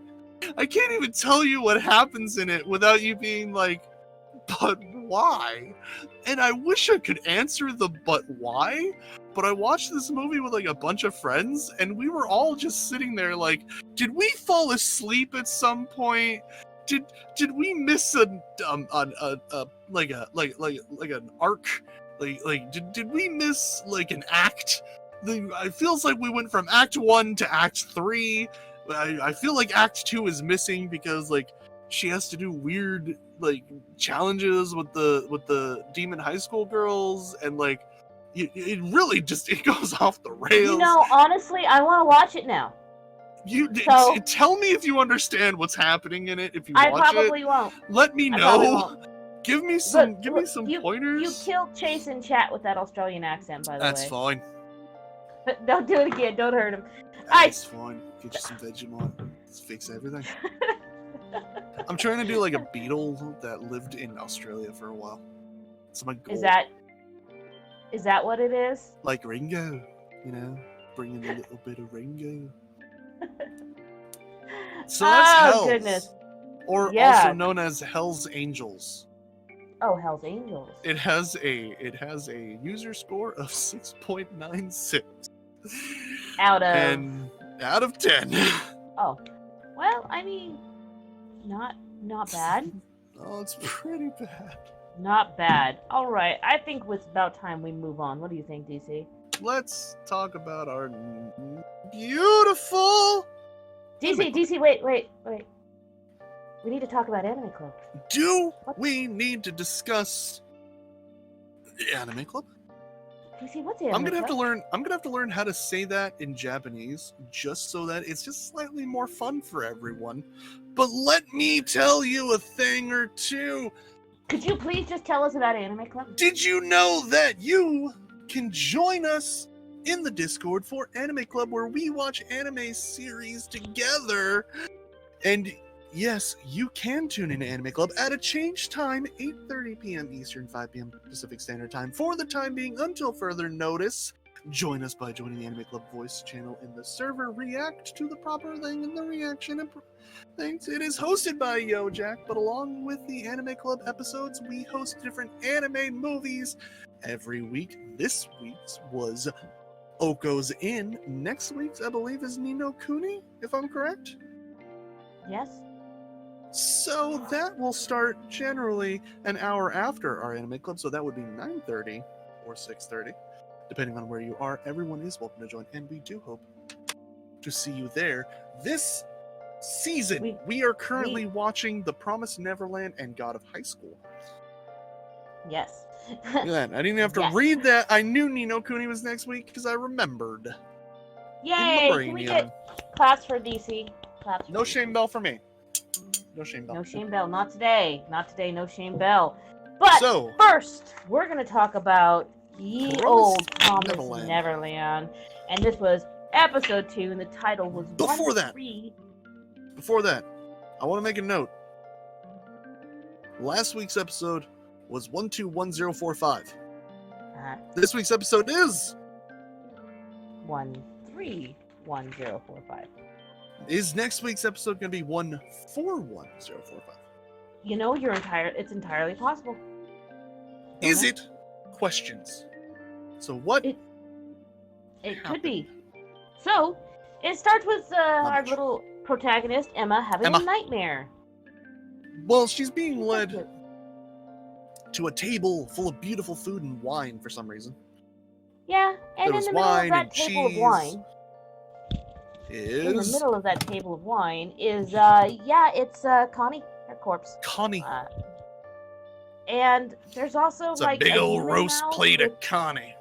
even tell you what happens in it without you being like, but why? And I wish I could answer the but why, but I watched this movie with a bunch of friends, and we were all just sitting there like, did we fall asleep at some point? Did we miss an arc? Did we miss an act? It feels like we went from Act 1 to Act 3. I feel like Act 2 is missing because she has to do weird challenges with the demon high school girls, and it really just it goes off the rails. Honestly, I want to watch it now. Tell me if you understand what's happening in it. If you watch it, I probably won't. Let me know. Give me some pointers. You killed Chase in chat with that Australian accent, by the way. That's fine. Don't do it again. Don't hurt him. That's fine. Get you some Vegemite. Let's fix everything. I'm trying to do a beetle that lived in Australia for a while. It's my goal. Is that what it is? Like Ringo, bringing a little bit of Ringo. So that's Hells. Goodness. Or also known as Hell's Angels. Oh, Hell's Angels. It has a user score of 6.96 out of 10. Oh, well, I mean, not bad. Oh, it's pretty bad. Not bad. All right, I think it's about time we move on. What do you think, DC? Let's talk about our beautiful DC, wait. We need to talk about Anime Club. Do What? we need to discuss the Anime Club? DC, what's Anime I'm gonna Club? have to learn how to say that in Japanese, just so that it's just slightly more fun for everyone. But let me tell you a thing or two. Could you please just tell us about Anime Club? Did you know that you can join us in the Discord for Anime Club, where we watch anime series together? And yes, you can tune into Anime Club at a changed time, 8:30 p.m. Eastern, 5 p.m. Pacific Standard Time, for the time being until further notice. Join us by joining the Anime Club voice channel in the server. React to the proper thing in the reaction and things. It is hosted by YoJack, but along with the Anime Club episodes, we host different anime movies every week. This week's was Oko's In. Next week's, I believe, is Ni no Kuni, if I'm correct. Yes. So that will start generally an hour after our Anime Club, so that would be 9:30 or 6:30, depending on where you are. Everyone is welcome to join, and we do hope to see you there. This season, we are currently watching The Promised Neverland and God of High School. Yes. Look at that. I didn't even have to read that. I knew Ni no Kuni was next week because I remembered. Yay! Can we get claps for DC? Claps for No DC. shame bell for me. No shame bell. No shame bell. Not today. Not today. No shame bell. But So, first, we're going to talk about Ye Old Promised Neverland. Neverland. And this was episode 2, and the title was Before that, I want to make a note. Last week's episode was 121045. This week's episode is 131045. Is next week's episode going to be 141045? You know, it's entirely possible. Is it? Questions. So what? It could be. So, it starts with our little protagonist, Emma, having a nightmare. Well, she's being led to a table full of beautiful food and wine for some reason. Yeah, and in the middle of that table of wine... In the middle of that table of wine is, it's Connie, her corpse. Connie. And there's also, it's like, a big old roast mouth plate of Connie.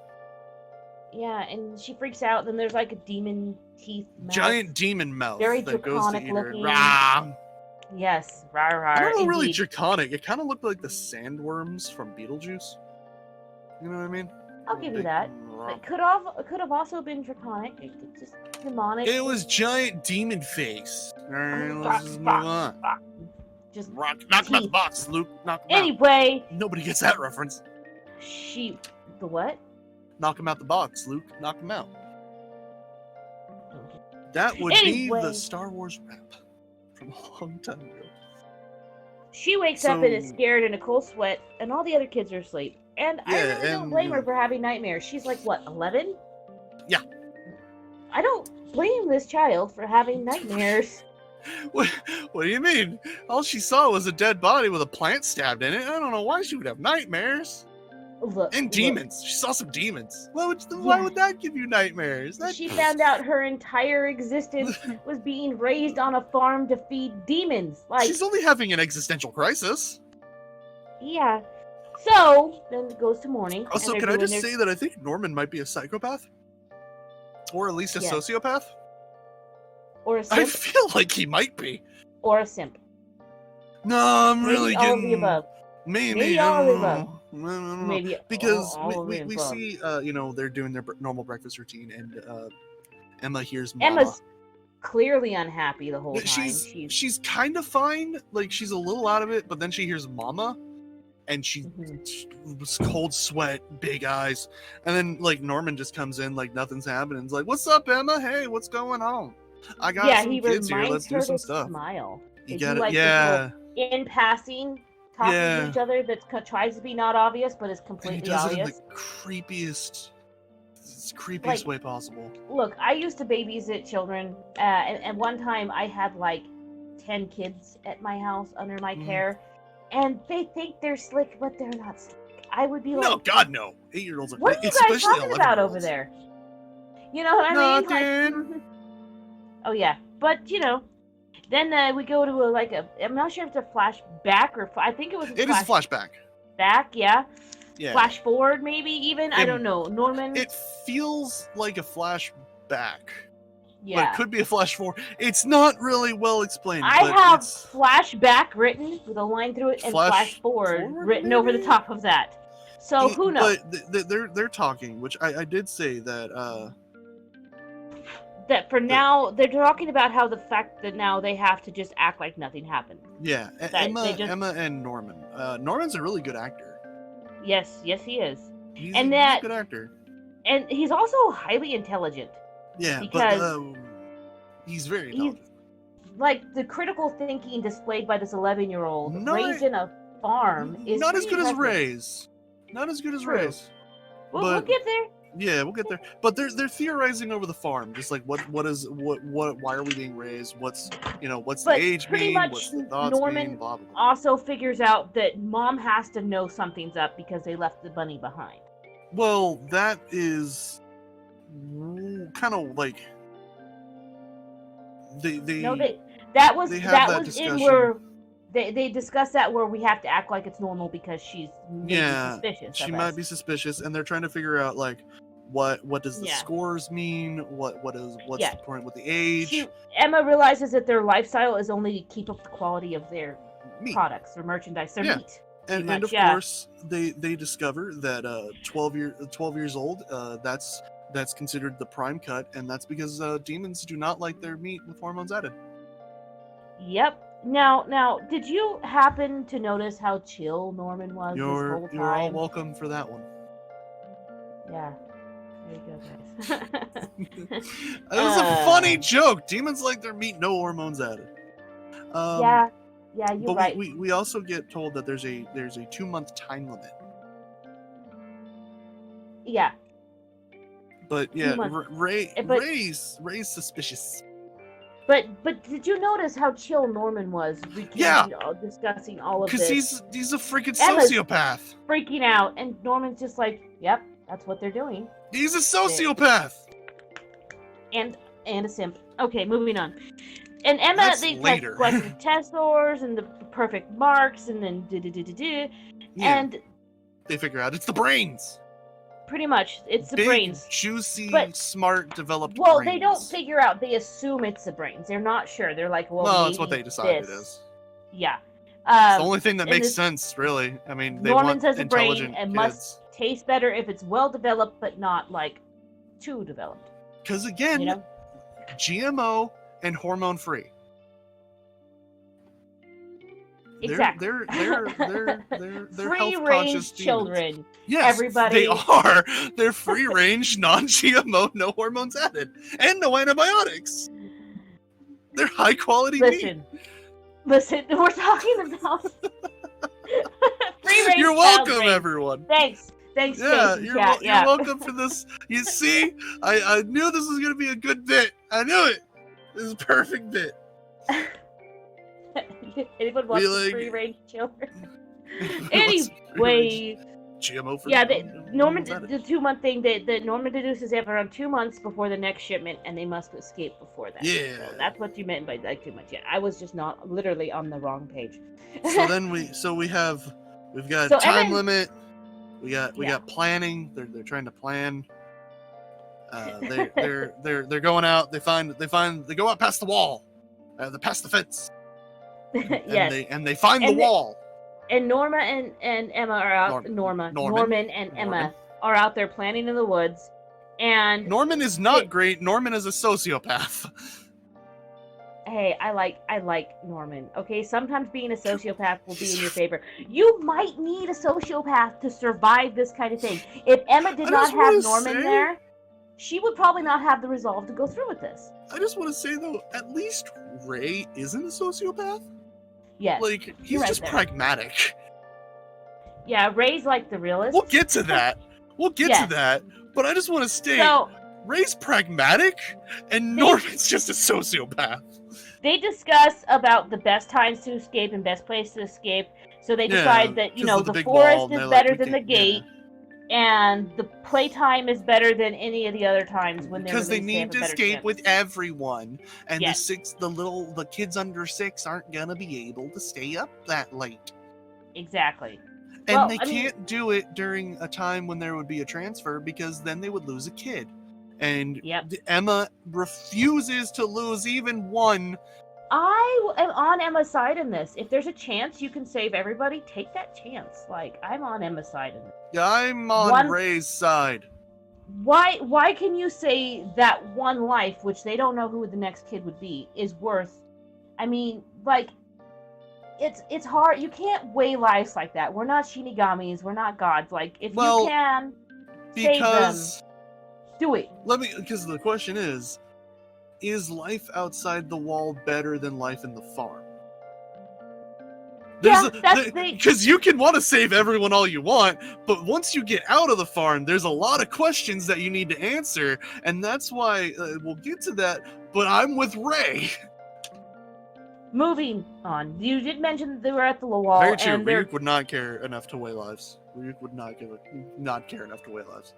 Yeah, and she freaks out. Then there's, like, a demon teeth mouth. Giant demon mouth. Very that goes to draconic eat her. looking. Rah. Yes, rawr. I don't know, indeed. really draconic. It kind of looked like the sandworms from Beetlejuice. You know what I mean? I'll give you that. It could have also been draconic. It just demonic. It was giant demon face. Alright, let's just move on. Just knock him out the box, Luke. Knock him anyway. out. Nobody gets that reference. The what? Knock him out the box, Luke. Knock him out. That would be the Star Wars rap from a long time ago. She wakes up and is scared in a cold sweat, and all the other kids are asleep. And I really don't blame her for having nightmares. She's like, what, 11? Yeah. I don't blame this child for having nightmares. What do you mean? All she saw was a dead body with a plant stabbed in it. I don't know why she would have nightmares. And demons. She saw some demons. Why would that give you nightmares? She found out her entire existence was being raised on a farm to feed demons. Like, she's only having an existential crisis. Yeah. So, then it goes to morning. Also, can I just say that I think Norman might be a psychopath? Or at least a sociopath? Or a simp. I feel like he might be. Or a simp. No, I'm really getting... all of the above. Maybe all of the above. I don't know. Maybe because all we see, they're doing their normal breakfast routine, and Emma hears Mama. Emma's clearly unhappy the whole time. She's kind of fine. Like, she's a little out of it, but then she hears Mama, and she was cold sweat, big eyes. And then, like, Norman just comes in like nothing's happening. He's like, what's up, Emma? Hey, what's going on? I got some kids here. Let's do some stuff. Smile. You got it. In passing, talking to each other that tries to be not obvious, but is completely obvious. He does it in the creepiest way possible. Look, I used to babysit children, and one time I had like 10 kids at my house under my care, and they think they're slick, but they're not slick. I would be like, no, God, no. 8-year-olds are. What are you guys talking about over there? You know what I mean? Nothing. Oh yeah, but Then we go to I'm not sure if it's a flashback or I think it was. It is a flashback. Back, yeah. Yeah. Flash forward, maybe even. I don't know. Norman. It feels like a flashback. Yeah. But it could be a flash forward. It's not really well explained. I but have it's... flashback written with a line through it and flash forward written maybe? over the top of that. So who knows? But they're talking, which I did say that. That for now they're talking about how the fact that now they have to just act like nothing happened. Yeah, Emma and Norman. Norman's a really good actor. Yes, he is. He's a good actor. And he's also highly intelligent. Yeah, because he's very intelligent. Like the critical thinking displayed by this 11-year-old raised in a farm is not as good impressive. as Ray's. Not as good as True. Ray's. We'll get there. Yeah, we'll get there. But they're theorizing over the farm, just like what why are we being raised? What's the age mean? What's the thoughts Norman mean? Blah, blah, blah. also figures out that mom has to know something's up because they left the bunny behind. Well, that is kind of like that was discussion. in where they discuss that where we have to act like it's normal because she's suspicious. She might be suspicious, and they're trying to figure out like what does the scores mean? What's the point with the age? Emma realizes that their lifestyle is only to keep up the quality of their products or merchandise, their meat. And of course they discover that 12 years old, that's considered the prime cut, and that's because demons do not like their meat with hormones added. Yep. Now, did you happen to notice how chill Norman was this whole time? You're all welcome for that one. Yeah. There you go, guys. It was a funny joke. Demons like their meat, no hormones added. Yeah, you're right. We also get told that there's a 2-month time limit. Yeah. But yeah, Ray's suspicious. But did you notice how chill Norman was? Discussing all of this. Because he's a freaking sociopath. Freaking out, and Norman's just like, yep, that's what they're doing. He's a sociopath. And a simp. Okay, moving on. And Emma, they test test scores and the perfect marks, and then and they figure out it's the brains. Pretty much, it's the Big, brains. Juicy, smart, developed brains. Well, they don't figure out. They assume it's the brains. They're not sure. They're like, well, that's what they decide it is. Yeah. It's the only thing that makes sense, really. I mean, they want says intelligent brain and kids. must taste better if it's well developed, but not like too developed. Because again, GMO and hormone free. Exactly. They're free range children. Yes, everybody. They are. They're free range, non-GMO, no hormones added, and no antibiotics. They're high quality meat. Listen, we're talking about free range. You're welcome, everyone. Thanks. Yeah, you're welcome for this. You see, I knew this was gonna be a good bit. I knew it. This is a perfect bit. Anyone wants free range children? Anyway, GMO for Norman, the 2-month thing that Norman deduces they have around 2 months before the next shipment, and they must escape before that. Yeah, so that's what you meant by like 2 months. Yeah, I was just not literally on the wrong page. So then we've got time limit. We got planning. They're trying to plan. They're going out. They go out past the wall. They pass the fence. Yes. And they find the wall. And Norma and Emma are out. Norman and Emma are out there planning in the woods. And Norman is not great. Norman is a sociopath. Hey, I like Norman. Okay, sometimes being a sociopath will be in your favor. You might need a sociopath to survive this kind of thing. If Emma did not have Norman there, she would probably not have the resolve to go through with this. I just want to say though, at least Ray isn't a sociopath. Yes. Like, he's just pragmatic. Yeah, Ray's like the realist. We'll get to that. To that. But I just want to state, Ray's pragmatic, and Norman's just a sociopath. They discuss about the best times to escape and best place to escape. So they decide that, the forest is better than the gate. and the playtime is better than any of the other times when Because they have need a to better escape chance. with everyone, and Yes. the kids under 6 aren't gonna be able to stay up that late. Exactly. And Well, they I mean- can't do it during a time when there would be a transfer, because then they would lose a kid. And Yep. Emma refuses to lose even one. I am on Emma's side in this. If there's a chance you can save everybody, take that chance. Like, I'm on Emma's side in this. I'm on Ray's side. Why can you say that one life, which they don't know who the next kid would be, is worth? I mean, like, it's hard. You can't weigh lives like that. We're not shinigamis. We're not gods. Like, if you can save them, do it. Because the question is life outside the wall better than life in the farm? Because you can want to save everyone all you want, but once you get out of the farm, there's a lot of questions that you need to answer, and that's why we'll get to that. But I'm with Ray. Moving on, you did mention that they were at the wall. Very true. And Ryuk would not care enough to weigh lives. Ryuk would not care enough to weigh lives.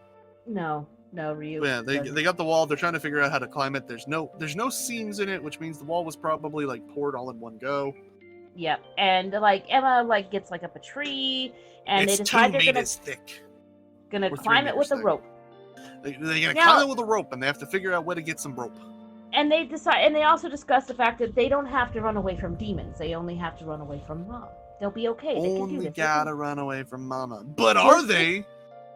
No, Ryuk. But yeah, they got the wall. They're trying to figure out how to climb it. There's no seams in it, which means the wall was probably like poured all in one go. Yep, and like Emma gets up a tree, and they decide they're gonna climb it with a rope. They're gonna climb it with a rope, and they have to figure out where to get some rope. And they also discuss the fact that they don't have to run away from demons. They only have to run away from Mom. They'll be okay. They can do this. Gotta run away from Mama. But are they?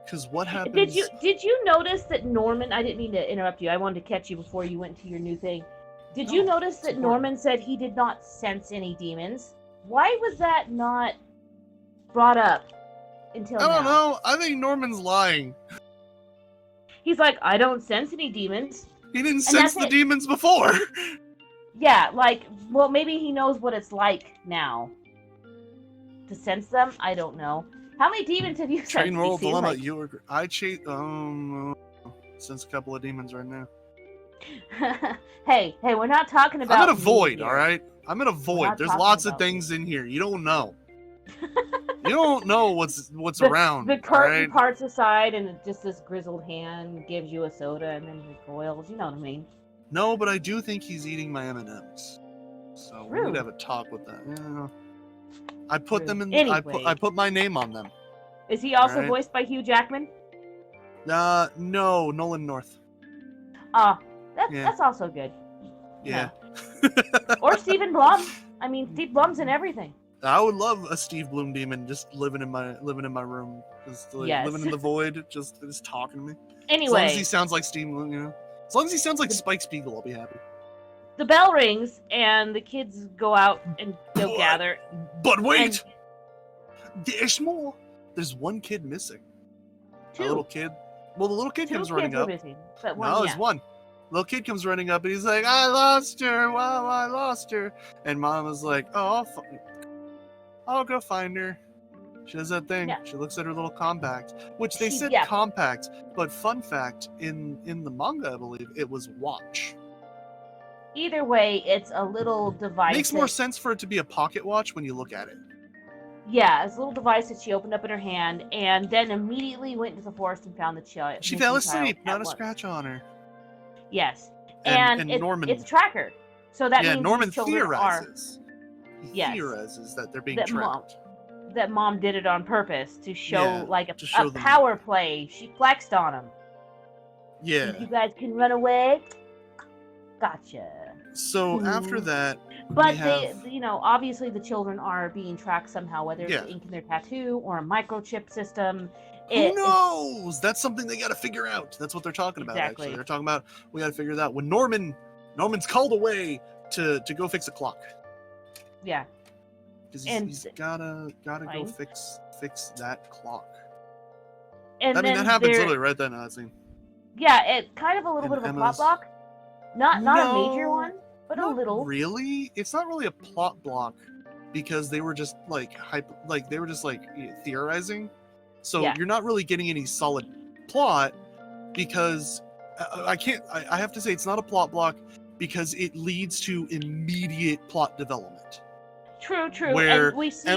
Because what happens? Did you notice that Norman? I didn't mean to interrupt you. I wanted to catch you before you went to your new thing. Did you notice that Norman said he did not sense any demons? Why was that not brought up until now? I don't know. I think Norman's lying. He's like, I don't sense any demons. He didn't sense the demons before. Yeah, well, maybe he knows what it's like now to sense them. I don't know. How many demons have you sensed? Train Roll Dilemma. I chase. Sense a couple of demons right now. Hey, we're not talking about. I'm in a void, all right? I'm in a void. There's lots of things in here. You don't know. You don't know what's around. The curtain parts aside, and just this grizzled hand gives you a soda, and then recoils. You know what I mean? No, but I do think he's eating my M&Ms. So we need to have a talk with that. Yeah. I put them in. Anyway. I put my name on them. Is he also voiced by Hugh Jackman? No, Nolan North. That's also good. Yeah. Or Stephen Blum. I mean, Steve Blum's in everything. I would love a Steve Blum demon just living in my room, just living in the void, just talking to me. Anyway, as long as he sounds like Steve Blum, as long as he sounds like Spike Spiegel, I'll be happy. The bell rings and the kids go out and go gather. But wait, there's more. There's one kid missing. Two. A little kid. Well, the little kid comes running up. Missing, but one, no, it's one. Little kid comes running up and he's like, "I lost her! Wow, I lost her!" And Mama's like, "Oh, I'll go find her." She does that thing. Yeah. She looks at her little compact, which they said compact, but fun fact, in the manga, I believe, it was watch. Either way, it's a little device. Makes more sense for it to be a pocket watch when you look at it. Yeah, it's a little device that she opened up in her hand, and then immediately went into the forest and found the child. She fell asleep, not a scratch on her. Yes, and Norman, it's a tracker, so that means Norman theorizes. Theorizes that they're being tracked. That Mom did it on purpose to show a power play. She flexed on him. Yeah. If you guys can run away, gotcha. So after that, but obviously the children are being tracked somehow, whether it's ink in their tattoo or a microchip system. Who knows? That's something they got to figure out. That's what they're talking about. Exactly. Actually, they're talking about we got to figure that out. When Norman's called away to go fix a clock. Yeah. Because he's gotta go fix that clock. And that happens literally right then. I think. Yeah, it kind of a little bit of a plot block. Not a major one, but a little. Really, it's not really a plot block because they were just theorizing. So you're not really getting any solid plot because I have to say it's not a plot block because it leads to immediate plot development. True. Where and we see...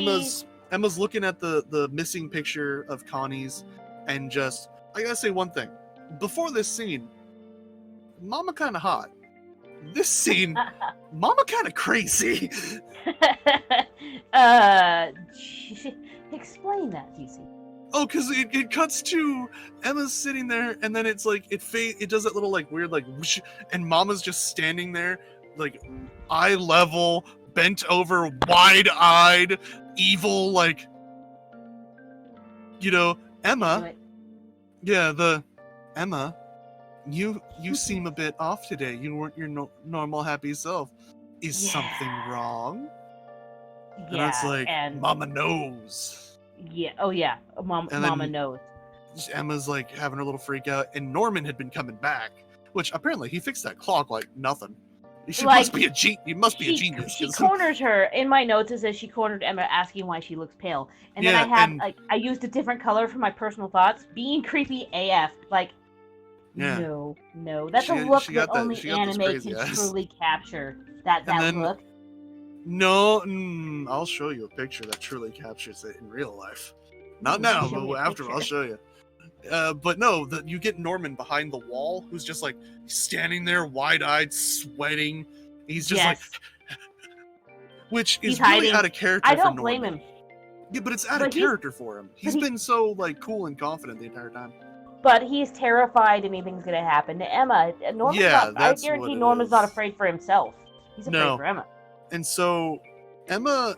Emma's looking at the missing picture of Connie's, and just, I gotta say one thing. Before this scene, Mama kind of hot. This scene, Mama kind of crazy. Explain that, DC. Oh, because it cuts to Emma's sitting there, and then it's like it does that little like weird like whoosh, and Mama's just standing there, like eye level, bent over, wide-eyed, evil, like, you know, Emma. Yeah, Emma. You seem a bit off today. You weren't your normal happy self. Is something wrong? And it's like, Mama knows. Yeah. Oh yeah. Mama knows. Emma's like having her little freak out, and Norman had been coming back, which apparently he fixed that clock like nothing. He must be a genius. She corners her. In my notes, it says she cornered Emma, asking why she looks pale. And then I used a different color for my personal thoughts. Being creepy AF. Like, no. That's a look that only anime can truly capture. That look. No, I'll show you a picture that truly captures it in real life. Not now, but after I'll show you. But no, you get Norman behind the wall, who's just like standing there, wide-eyed, sweating. He's just like, which is really out of character. I don't for blame Norman. him. Yeah, but it's out of character for him. He's been so like cool and confident the entire time. But he's terrified anything's gonna happen to Emma. I guarantee Norman's not afraid for himself. He's afraid for Emma. And so Emma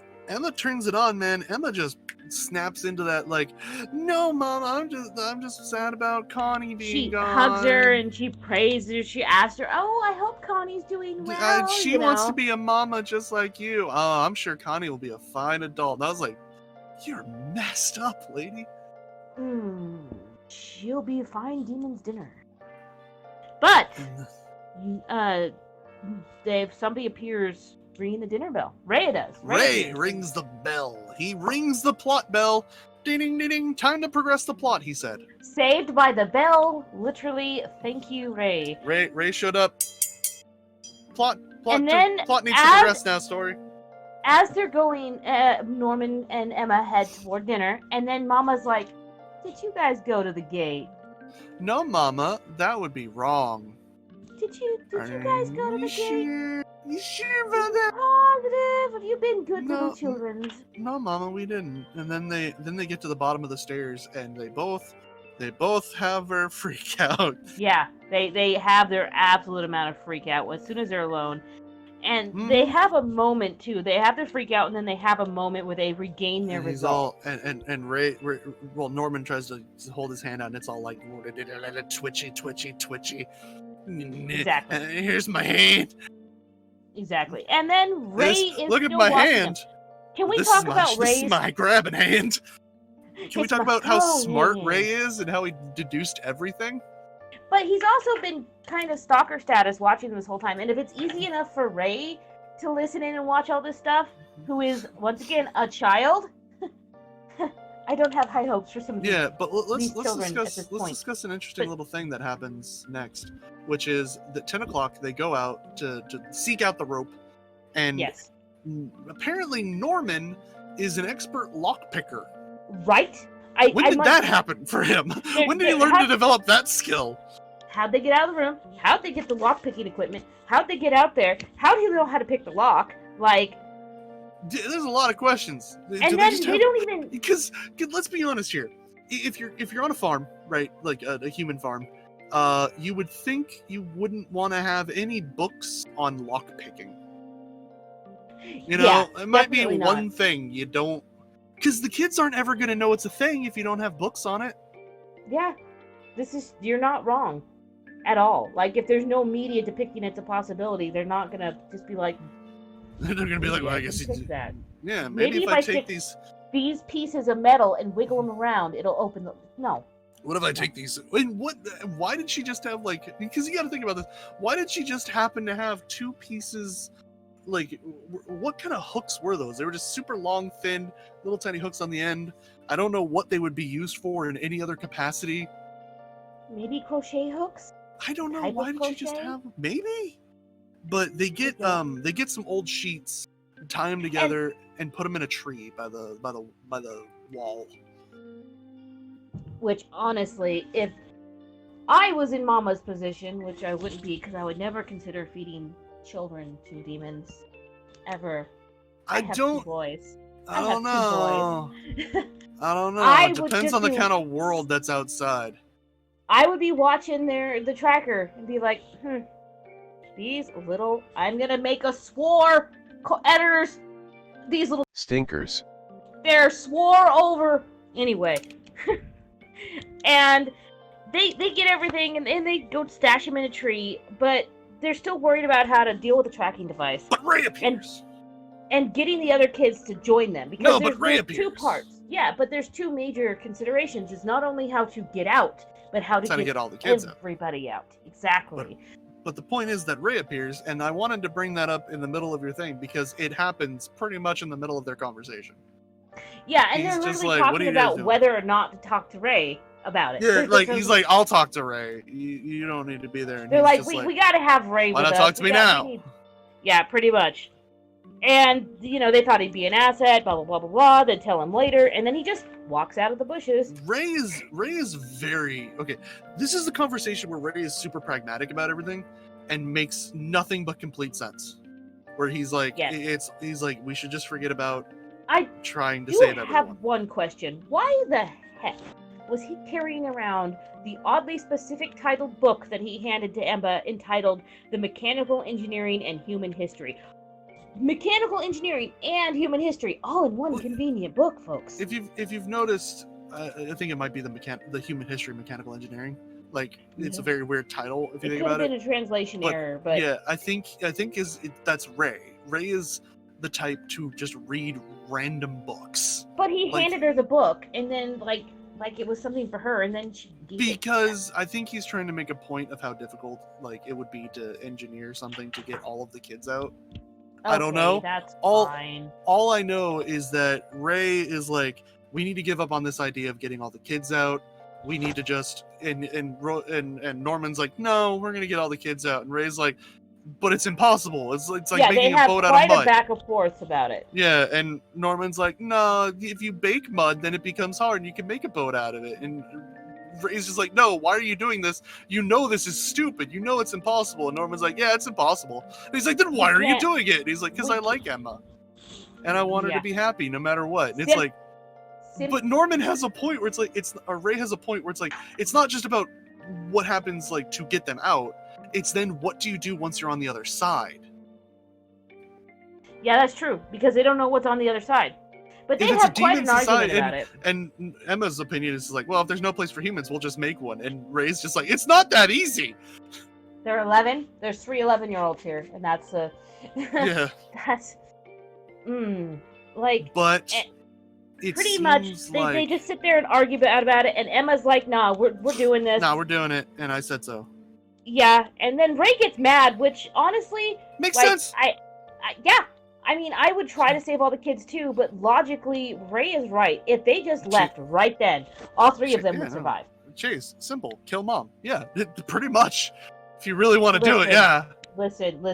turns it on, man. Emma just snaps into that like, no, Mom, I'm just sad about Connie being gone. She hugs her and she prays her. She asks her, "Oh, I hope Connie's doing well." She wants to be a mama just like you. Oh, I'm sure Connie will be a fine adult. And I was like, you're messed up, lady. She'll be a fine demon's dinner. But somebody appears ringing the dinner bell. Ray does. Ray rings the bell. He rings the plot bell. Ding, ding, ding, ding. Time to progress the plot, he said. Saved by the bell. Literally, thank you, Ray. Ray showed up. Plot needs to progress now, story. As they're going, Norman and Emma head toward dinner, and then Mama's like, "Did you guys go to the gate?" No, Mama, that would be wrong. Did you guys go to the gate? You sure about that? Positive. Have you been good little children? No, Mama, we didn't. And then they get to the bottom of the stairs, and they both have their freak out. Yeah, they have their absolute amount of freak out as soon as they're alone. And they have a moment too. They have their freak out, and then they have a moment where they regain their resolve. And Ray, well, Norman tries to hold his hand out, and it's all like twitchy. Exactly. Here's my hand. Exactly. And then Ray look at my hand. Can we talk about Ray's? This is my grabbing hand. Can we talk about how smart Ray is and how he deduced everything? But he's also been kind of stalker status watching them this whole time. And if it's easy enough for Ray to listen in and watch all this stuff, who is, once again, a child, I don't have high hopes for some of these, but let's discuss an interesting little thing that happens next, which is that 10 o'clock they go out to seek out the rope, and apparently Norman is an expert lockpicker. Right? When did that happen for him? When did he learn to develop that skill? How'd they get out of the room? How'd they get the lockpicking equipment? How'd they get out there? How do you know how to pick the lock? Like, there's a lot of questions. And then they don't even, because let's be honest here. If you're on a farm, right, like a human farm, you would think you wouldn't want to have any books on lockpicking. You know, it might be one thing you don't, because the kids aren't ever going to know it's a thing if you don't have books on it. Yeah, you're not wrong at all. Like, if there's no media depicting it's a possibility, they're not going to just be like, they're going to be like, well, I guess you pick that. Yeah, maybe if I take these pieces of metal and wiggle them around, it'll open the... No. What if I take these? Why did she just have, like... Because you got to think about this. Why did she just happen to have two pieces... Like, what kind of hooks were those? They were just super long, thin, little tiny hooks on the end. I don't know what they would be used for in any other capacity. Maybe crochet hooks? I don't know. Why did she just have... Maybe? But they get some old sheets, tie them together, and put them in a tree by the wall. Which, honestly, if I was in Mama's position, which I wouldn't be, because I would never consider feeding children to demons, ever. I have two boys. I don't know. I don't know. I It would depends just on the be- kind of world that's outside. I would be watching the tracker and be like, these little... I'm gonna make a swore editors. These little... Stinkers. They're swore over... Anyway. And they get everything and they go stash them in a tree, but they're still worried about how to deal with the tracking device. But Ray appears. And getting the other kids to join them. Because there's two parts. Yeah, but there's two major considerations. It's not only how to get out, but how to get all the kids everybody out. Exactly. But the point is that Ray appears, and I wanted to bring that up in the middle of your thing because it happens pretty much in the middle of their conversation. Yeah, and He's they're just literally like, "What are talking you guys about doing?" whether or not to talk to Ray about it. Yeah, like he's like, "I'll talk to Ray. You don't need to be there." And they're he's like, just we gotta have Ray why with not us. talk to me now? Yeah, pretty much. And, they thought he'd be an asset, blah, blah, blah, blah, blah. They'd tell him later, and then he just walks out of the bushes. Ray is very okay. This is the conversation where Ray is super pragmatic about everything and makes nothing but complete sense. Where he's like, Yes. he's like, we should just forget about I trying to do save have everyone. one question. Why the heck was he carrying around the oddly specific titled book that he handed to Emma entitled The Mechanical Engineering and Human History? Mechanical engineering and human history, all in one convenient book, folks. If you've noticed, I think it might be the human history mechanical engineering. It's a very weird title if you think about it. It could have been a translation error, but yeah, I think that's Ray. Ray is the type to just read random books. But he handed her the book, and then like it was something for her, and then she gave because I think he's trying to make a point of how difficult it would be to engineer something to get all of the kids out. I don't know. That's fine. All I know is that Ray is like, we need to give up on this idea of getting all the kids out. We need to just and Norman's like, no, we're gonna get all the kids out. And Ray's like, but it's impossible. It's like making a boat out of mud. They have quite a back and forth about it. Yeah, and Norman's like, no, if you bake mud, then it becomes hard, and you can make a boat out of it. And Ray's just like, no, why are you doing this? You know this is stupid. You know it's impossible. And Norman's like, yeah, it's impossible. And he's like, then why are you doing it? And he's like, because I like Emma. And I want her to be happy no matter what. And it's like, but Norman has a point where it's like, Ray has a point where it's like, it's not just about what happens to get them out. It's then what do you do once you're on the other side? Yeah, that's true, because they don't know what's on the other side. But they have quite an argument about it. And Emma's opinion is like, well, if there's no place for humans, we'll just make one. And Ray's just like, it's not that easy. They're 11. There's 3 11-year-olds here, and that's yeah. That's But pretty much they just sit there and argue about it, and Emma's like, nah, we're doing this. Nah, we're doing it, and I said so. Yeah, and then Ray gets mad, which honestly makes sense. I mean, I would try to save all the kids too, but logically, Ray is right. If they just left right then, all 3 of them would survive. Chase, simple, kill mom. Yeah, pretty much. If you really want to do it, yeah. Listen.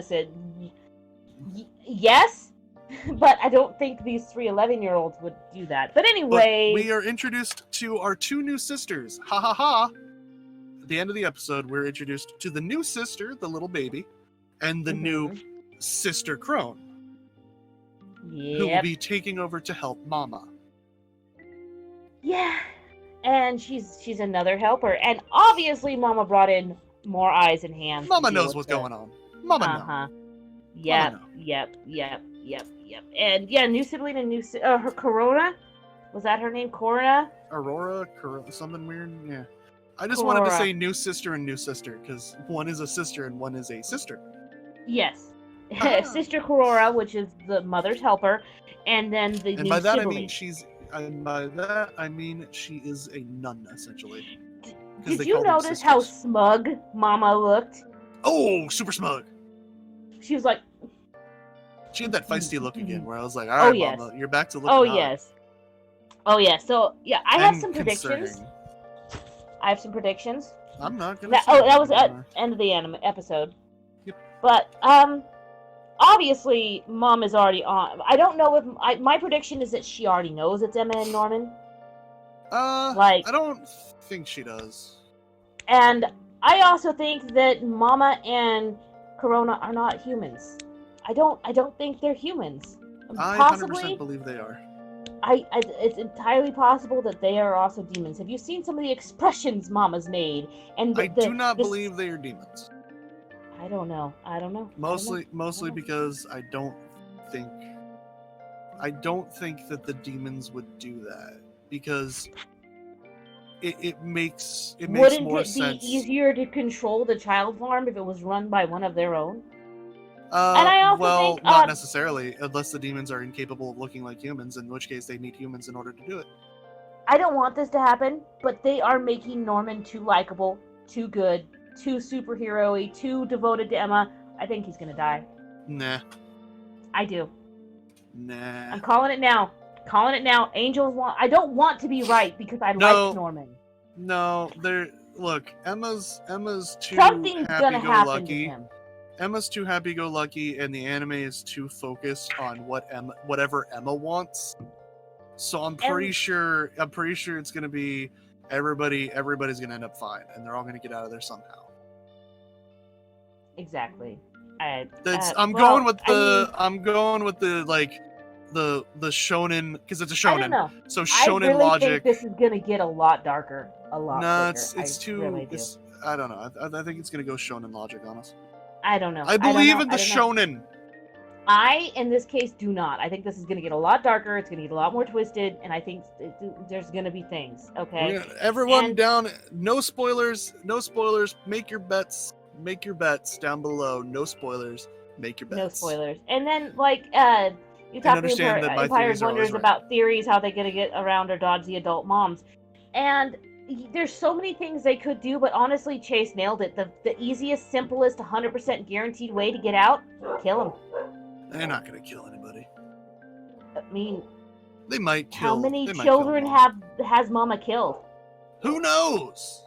Yes, but I don't think these 3 11-year-olds would do that. But anyway, we are introduced to our 2 new sisters. Ha ha ha. At the end of the episode, we're introduced to the new sister, the little baby, and the new sister crone. Who will be taking over to help Mama. Yeah, and she's another helper, and obviously Mama brought in more eyes and hands. Mama knows what's going on. Mama knows. Yep. And yeah, new sibling and her Corona, was that her name? Corona, something weird. Yeah, I just wanted to say new sister and new sister because one is a sister and one is a sister. Yes. Sister Corora, which is the mother's helper, and then the new by that sibling. I mean she is a nun essentially. Did you notice how smug Mama looked? Oh, super smug. She was like. She had that feisty look again, where I was like, "All right, Mama, you're back to looking." Oh yes. Oh yeah. So yeah, I have some predictions. I'm not gonna. That was at end of the episode. Yep. But obviously, Mom is already on. I don't know if my prediction is that she already knows it's Emma and Norman. Like, I don't think she does. and I also think that Mama and Corona are not humans. I don't think they're humans. I Possibly, 100% believe they are. it's entirely possible that they are also demons. Have you seen some of the expressions Mama's made? And I do not believe they are demons. I don't know. Mostly because I don't think that the demons would do that, because it makes Wouldn't more it be sense. easier to control the child farm if it was run by one of their own? And I also well, think, not necessarily, unless the demons are incapable of looking like humans, in which case they need humans in order to do it. I don't want this to happen, but they are making Norman too likable, too good, too superhero-y, too devoted to Emma. I think he's gonna die. Nah. I do. Nah. I'm calling it now. Angels want. I don't want to be right because I like Norman. No, look. Emma's too Something's gonna happen to happy-go-lucky. him. Emma's too happy-go-lucky, and the anime is too focused on whatever Emma wants. So I'm pretty sure it's gonna be everybody's gonna end up fine, and they're all gonna get out of there somehow. Exactly. I'm going with the like the shonen, because it's a shonen. I don't know. So shonen I really logic. think this is gonna get a lot darker. No, it's too. Really I don't know. I think it's gonna go shonen logic on us. I don't know. I believe in the shonen. I, in this case, do not. I think this is going to get a lot darker. It's going to get a lot more twisted, and I think there's going to be things. Okay. Everyone down. No spoilers. No spoilers. Make your bets. Make your bets down below. No spoilers. Make your bets. No spoilers. And then, like, you talk to Empire's Wonders about theories, how they're going to get around or dodge the adult moms, and there's so many things they could do, but honestly, Chase nailed it. The easiest, simplest, 100% guaranteed way to get out: kill him. They're not gonna kill anybody. I mean, they might kill. How many children has Mama killed? Who knows?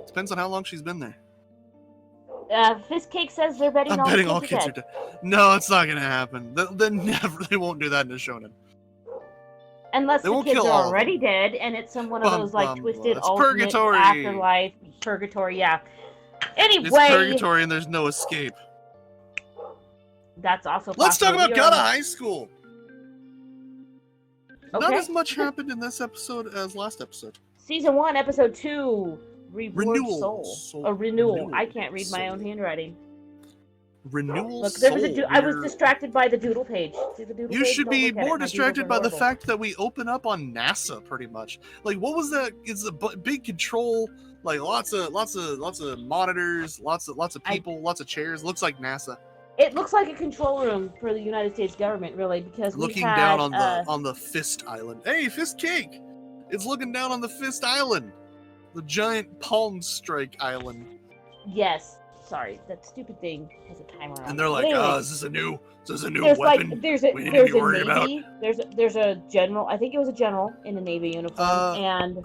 Depends on how long she's been there. Fistcake says they're betting all kids are dead. No, it's not gonna happen. They won't do that in a shonen. Unless the kids are already dead, and it's some one of those like twisted alternate afterlife purgatory. Yeah. Anyway, it's purgatory, and there's no escape. That's also possible. Let's talk about Gata High School. Okay. Not as much happened in this episode as last episode. Season 1, episode 2, Renewal. Renewal. I can't read my own handwriting. Renewal. Look, I was distracted by the doodle page. See the doodle you page? Should be more distracted by the fact that we open up on NASA, pretty much. Like, what was that? It's a big control. Like lots of monitors, lots of people, lots of chairs. Looks like NASA. It looks like a control room for the United States government, really, because looking down on the Fist Island. Hey, Fist Cake! It's looking down on the Fist Island, the giant palm strike island. Yes. Sorry, that stupid thing has a timer on. And they're like, anyway, is this a new weapon? There's a Navy. There's a general. I think it was a general in a Navy uniform.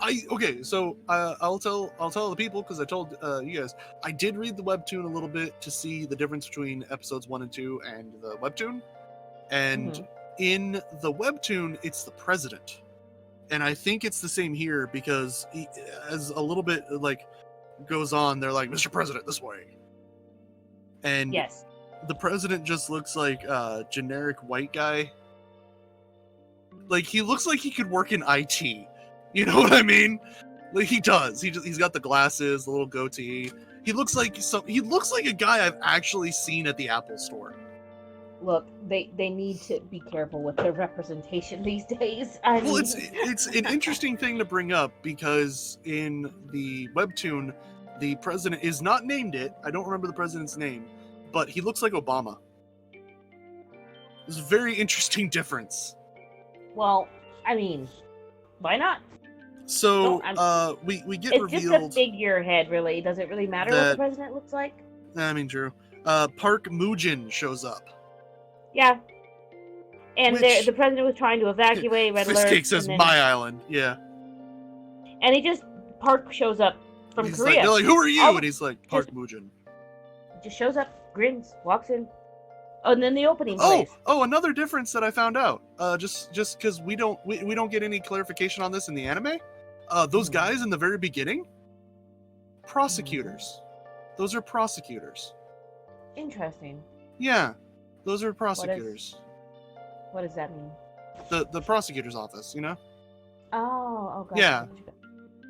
So I'll tell the people, because I told you guys, I did read the webtoon a little bit to see the difference between episodes 1 and 2 and the webtoon. And in the webtoon, it's the president, and I think it's the same here, because as a little bit like goes on, they're like, Mr. President, this way. And yes, the president just looks like a generic white guy. Like, he looks like he could work in IT. You know what I mean? Like, he does. He's got the glasses, the little goatee. He looks like a guy I've actually seen at the Apple store. Look, they need to be careful with their representation these days. Well, it's an interesting thing to bring up, because in the webtoon, the president is not named it. I don't remember the president's name, but he looks like Obama. It's a very interesting difference. Well, I mean, why not? So, we get revealed... It's just a figurehead, really. Does it really matter what the president looks like? I mean, true. Park Mujin shows up. Yeah. And the president was trying to evacuate Red Alert. Fistcake says, my island. Yeah. And Park shows up from Korea. They're like, who are you? And he's like, Park Mujin. Just shows up, grins, walks in. Oh, and then the opening plays. Oh, another difference that I found out. Just because we don't get any clarification on this in the anime. Those guys in the very beginning, prosecutors. Those are prosecutors. Interesting. Yeah, those are prosecutors. What does that mean? The prosecutor's office, you know? Oh, gotcha. Yeah. Gotcha.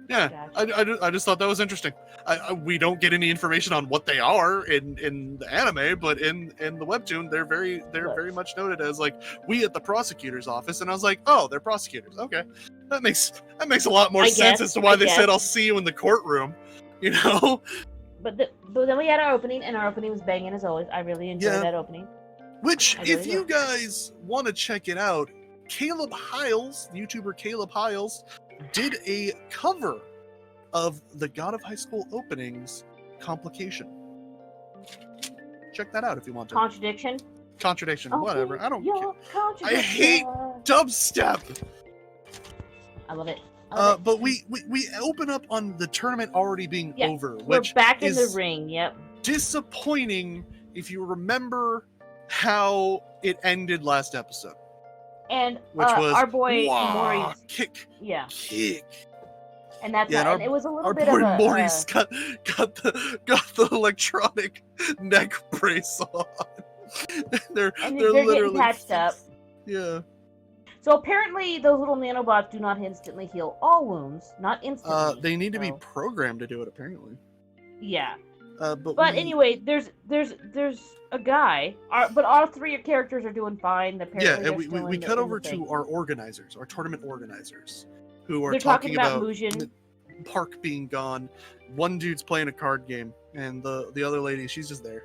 Yeah, Gotcha. I just thought that was interesting. We don't get any information on what they are in the anime, but in the webtoon, they're very much noted as like, we at the prosecutor's office, and I was like, oh, they're prosecutors. Okay, that makes a lot more sense as to why they said I'll see you in the courtroom, you know. But then we had our opening, and our opening was banging as always. I really enjoyed that opening. Which, if you guys want to check it out, Caleb Hiles, the YouTuber Caleb Hiles, did a cover of the God of High School Openings Complication. Check that out if you want to. Contradiction, whatever. I don't care. I hate dubstep. I love it. But we open up on the tournament already being over, which we're back in the ring. Yep. Disappointing if you remember how it ended last episode. And which was our boy Mori's kick. And that's and it was a little our bit boy of a Mori's got the electronic neck brace on. they're literally getting patched up. Yeah. So apparently those little nanobots do not instantly heal all wounds, not instantly. They need to be programmed to do it apparently. Yeah. But anyway, there's a guy, but all three characters are doing fine. Apparently and we cut over to our organizers, our tournament organizers, who are They're talking about the park being gone. One dude's playing a card game, and the other lady, she's just there.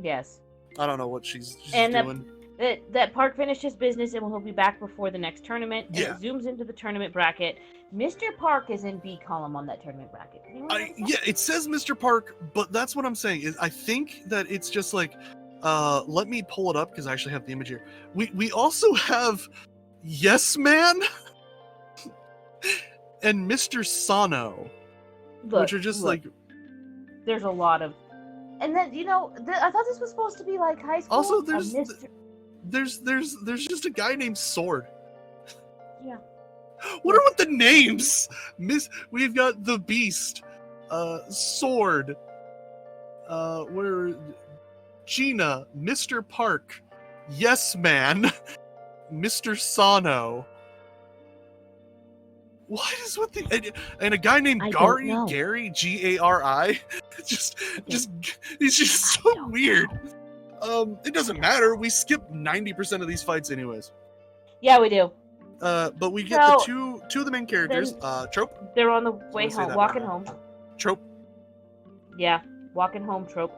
Yes. I don't know what she's doing. That park finished his business and will be back before the next tournament. And it zooms into the tournament bracket. Mr. Park is in B column on that tournament bracket. It says Mr. Park, but that's what I'm saying. Is I think that it's just like, let me pull it up because I actually have the image here. We also have Yes Man and Mr. Sano, which are just like. There's a lot of, and then I thought this was supposed to be like high school. Also, there's just a guy named Sword. Yeah. What are with the names? We've got the Beast, Sword, Gina, Mr. Park, Yes Man, Mr. Sano. What is with the and a guy named Gary, Gari? just he's just so weird. It doesn't matter. We skip 90% of these fights anyways. Yeah, we do. But we get the two of the main characters. Trope. They're on the way home, walking home. Trope. Yeah, walking home. Trope.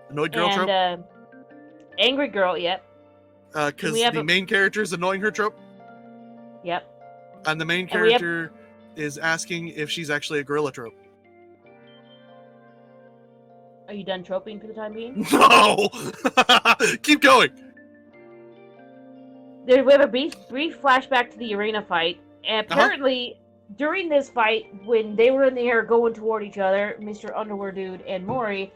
Annoyed girl. Trope. Angry girl. Yep. Because the main character is annoying her. Trope. Yep. And the main character is asking if she's actually a gorilla. Trope. Are you done troping for the time being? No! Keep going! We have a brief flashback to the arena fight. And apparently, during this fight, when they were in the air going toward each other, Mr. Underwear Dude and Mori,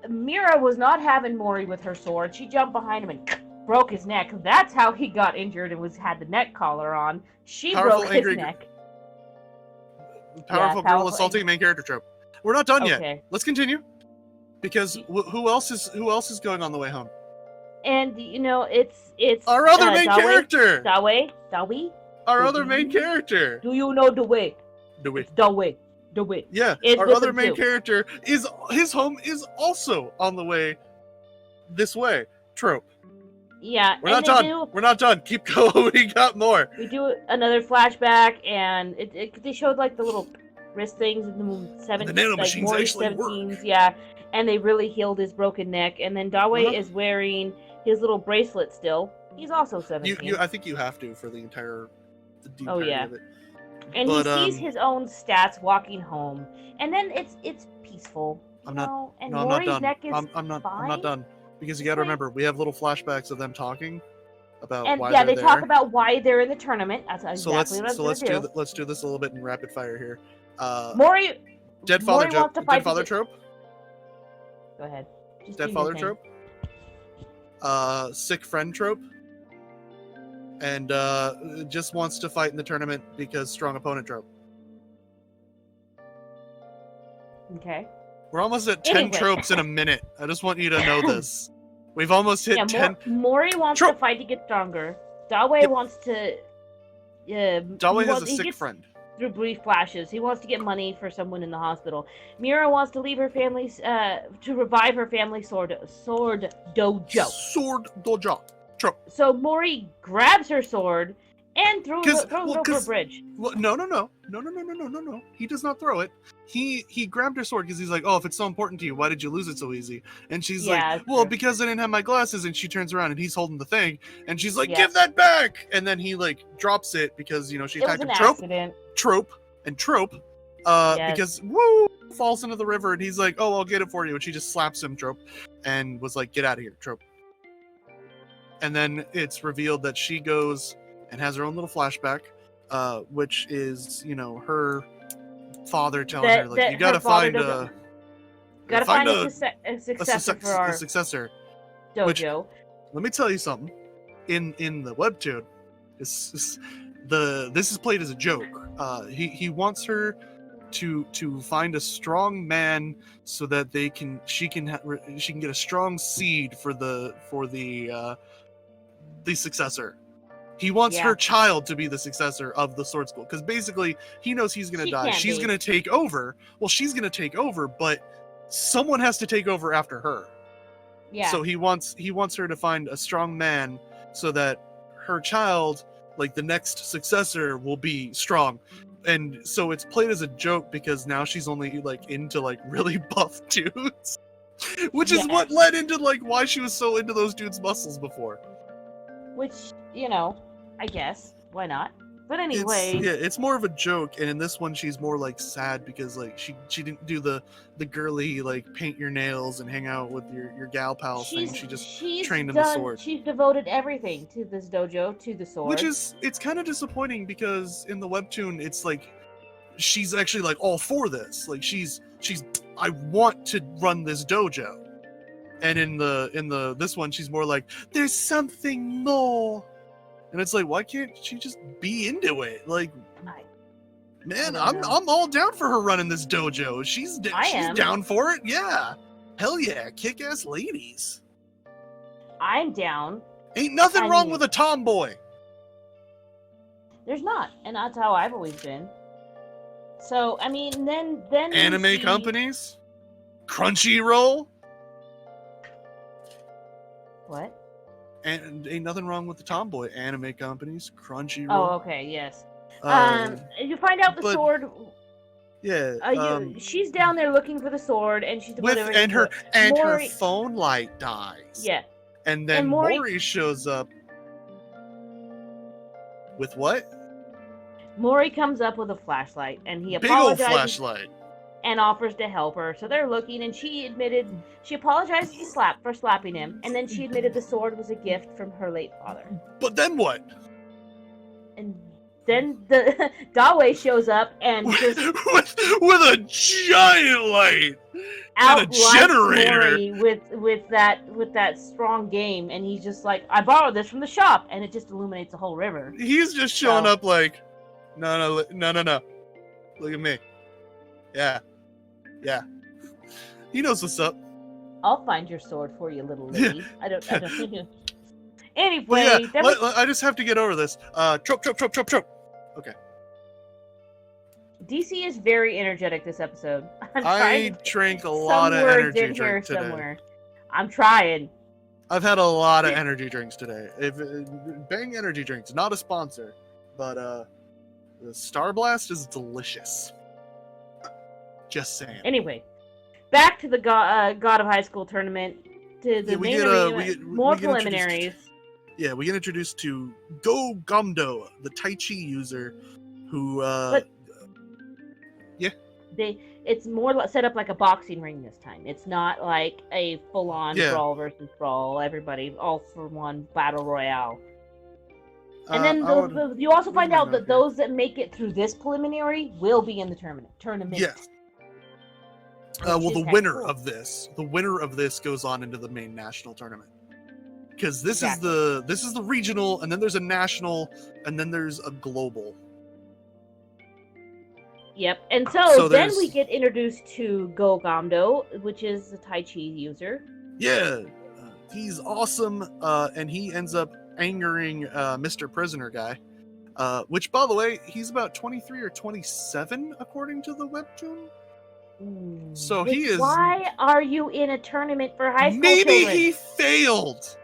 Mira was not having Mori with her sword. She jumped behind him and broke his neck. That's how he got injured and had the neck collar on. She broke his neck. Powerful girl assaulting main character trope. We're not done yet. Let's continue. Because who else is going on the way home? And it's our other main character. Dawi. Our other main character. Do you know Dawi? Dawi. Yeah, our other main character is his home is also on the way this way. Trope. Yeah, we're not done. We're not done. Keep going. We got more. We do another flashback, and they showed like the little wrist things in the 17s, the nanomachines like actually 17s, work. Yeah, and they really healed his broken neck. And then Dawe is wearing his little bracelet still. He's also 17. I think you have to for the entire of it. And he sees his own stats walking home, and then it's peaceful. I'm not done. I'm not done because you got to remember we have little flashbacks of them talking about why they they're talk there. about why they're in the tournament. That's exactly what I was let's do. Let's do this a little bit in rapid fire here. Mori. Dead father trope. Go ahead. Just dead father trope. Sick friend trope. And just wants to fight in the tournament because strong opponent trope. Okay. We're almost at 10 Anyway. tropes in a minute. I just want you to know this. We've almost hit 10. Mori wants Trope. to fight to get stronger. Dawe Yep. wants to. Dawe has a sick friend. Through brief flashes, he wants to get money for someone in the hospital. Mira wants to leave her family's to revive her family sword dojo. Sword dojo. Trope. So Mori grabs her sword and throws it over a bridge. Well, no. He does not throw it. He grabbed her sword because he's like, oh, if it's so important to you, why did you lose it so easy? And she's like, well, because I didn't have my glasses. And she turns around and he's holding the thing, and she's like, give that back. And then he like drops it because she attacked him. Trope. Because falls into the river, and he's like, oh, I'll get it for you. And she just slaps him, Trope, and was like, get out of here, Trope. And then it's revealed that she goes and has her own little flashback, which is, her father telling her, like, you gotta find a successor for our successor. dojo. Which, let me tell you something. In the webtoon, this is played as a joke. He wants her to find a strong man so that she can get a strong seed for the successor. He wants her child to be the successor of the sword school, because basically he knows he's gonna die. She's gonna take over. Well, she's gonna take over, but someone has to take over after her. Yeah. So he wants her to find a strong man so that her child, like the next successor, will be strong. And so it's played as a joke because now she's only like into like really buff dudes, which is what led into like why she was so into those dudes' muscles before. Which, I guess, why not? But anyway, it's more of a joke, and in this one she's more like sad because like she didn't do the girly like paint your nails and hang out with your gal pal thing. She just trained in the sword. She's devoted everything to this dojo, to the sword. Which is, it's kind of disappointing because in the webtoon it's like she's actually like all for this. Like she's I want to run this dojo. And in this one she's more like, there's something more. And it's like, why can't she just be into it? Like, man, I'm all down for her running this dojo. She's down for it. Yeah, hell yeah, kick-ass ladies. I'm down. Ain't nothing wrong with a tomboy. There's not, and that's how I've always been. So I mean, then anime companies, Crunchyroll. What? And ain't nothing wrong with the tomboy. Anime companies, Crunchyroll. Oh, okay, yes. You find out the sword. Yeah. She's down there looking for the sword, and she's her phone light dies. Yeah. And then Mori shows up. With what? Mori comes up with a flashlight, and he apologizes. Big old flashlight. And offers to help her. So they're looking, and she apologized for slapping him, and then she admitted the sword was a gift from her late father. But then what? And then the Dawe shows up and just with a giant light and a generator with that strong game, and he's just like, I borrowed this from the shop, and it just illuminates the whole river. He's just showing up like, no, look at me. Yeah. He knows what's up. I'll find your sword for you, little lady. I don't. Anyway, I just have to get over this. Trope. Okay. DC is very energetic this episode. I drank a lot of energy drinks today. Somewhere. I'm trying. I've had a lot of energy drinks today. Bang energy drinks, not a sponsor, but the Star Blast is delicious. Just saying. Anyway, back to the God of High School tournament. To the main event, more preliminaries. We get introduced to Go Gumdo, the Tai Chi user, who. It's more set up like a boxing ring this time. It's not like a full-on brawl versus brawl. Everybody all for one battle royale. And then you also find out that those that make it through this preliminary will be in the tournament. Yes. The winner of this goes on into the main national tournament, because this is the regional, and then there's a national, and then there's a global. Yep. And So so then there's- we get introduced to Go Gamdo, which is the Tai Chi user. Yeah, he's awesome, and he ends up angering Mr. Prisoner guy. Which, by the way, he's about 23 or 27 according to the webtoon. So he is. Why are you in a tournament for high school Maybe children? he failed.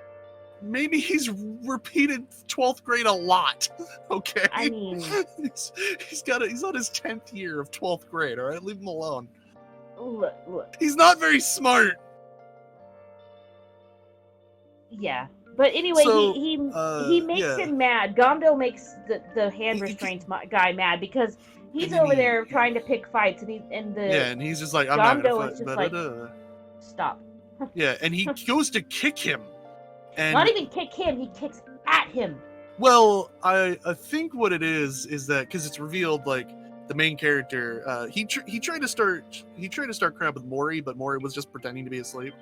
Maybe he's repeated 12th grade a lot. Okay. I mean, he's on his 10th year of 12th grade. All right, leave him alone. look. He's not very smart. Yeah. But anyway, So, he makes yeah. him mad. Gamdo makes the hand restraints guy mad because he's over there trying to pick fights, and he's just like, I'm not Gamdo gonna is fight. just like, stop. Yeah, and he goes to kick him. And Not even kick him, he kicks at him. well, I think what it is that because it's revealed like the main character, he tried to start crap with Mori, but Mori was just pretending to be asleep.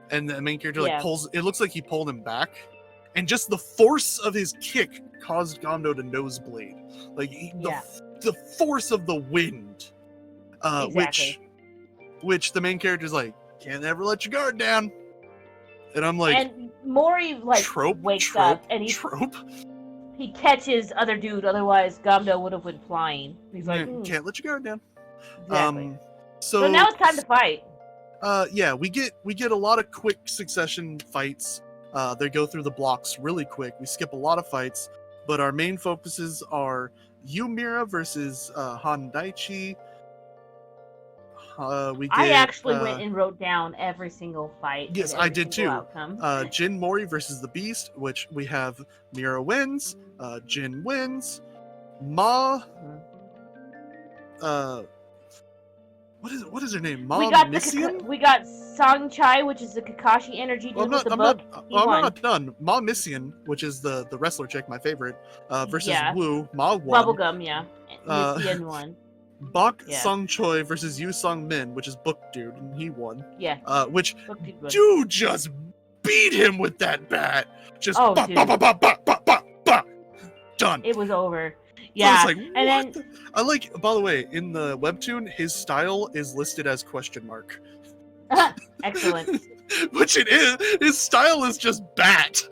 And the main character pulls. It looks like he pulled him back, and just the force of his kick caused Gamdo to nosebleed. Like the force of the wind, Exactly. which the main character's like, can't ever let your guard down. And I'm like, and Mori wakes up and he catches other dude. Otherwise, Gamdo would have went flying. He's like, can't let your guard down. Exactly. So now it's time to fight. Yeah, we get a lot of quick succession fights. They go through the blocks really quick. We skip a lot of fights, but our main focuses are Yumira versus Han Daichi. I actually went and wrote down every single fight. Yes, I did too. Jin Mori versus the Beast, which we have Mira wins, Jin wins, Ma. What is her name? Ma Mission? We got Sangchai, which is the Kakashi energy dude with the book. I'm not done. Ma Mission, which is the wrestler chick, my favorite, versus Wu. Ma won. Bubblegum, yeah. Mission won. Bak Sung Choi versus Yu Sung Min, which is Book Dude, and he won. Yeah. Which dude just beat him with that bat. Just done. It was over. Yeah. I was like, and then I like. By the way, in the webtoon, his style is listed as question mark. Excellent. Which it is. His style is just bat.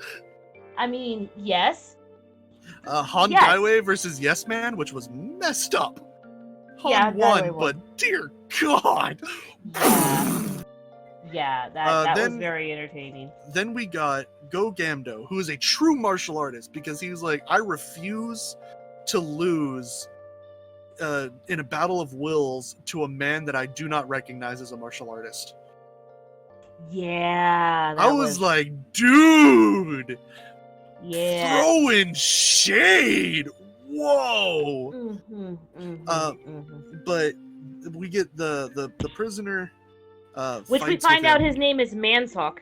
I mean, yes. Han Daiwei versus Yes Man, which was messed up. Han won, but dear God. Yeah, that was very entertaining. Then we got Go Gamdo, who is a true martial artist, because he was like, I refuse to lose in a battle of wills to a man that I do not recognize as a martial artist. Yeah. I was like, dude. Yeah. Throwing shade. Whoa. But we get the prisoner. Which we find out his name is Manseok.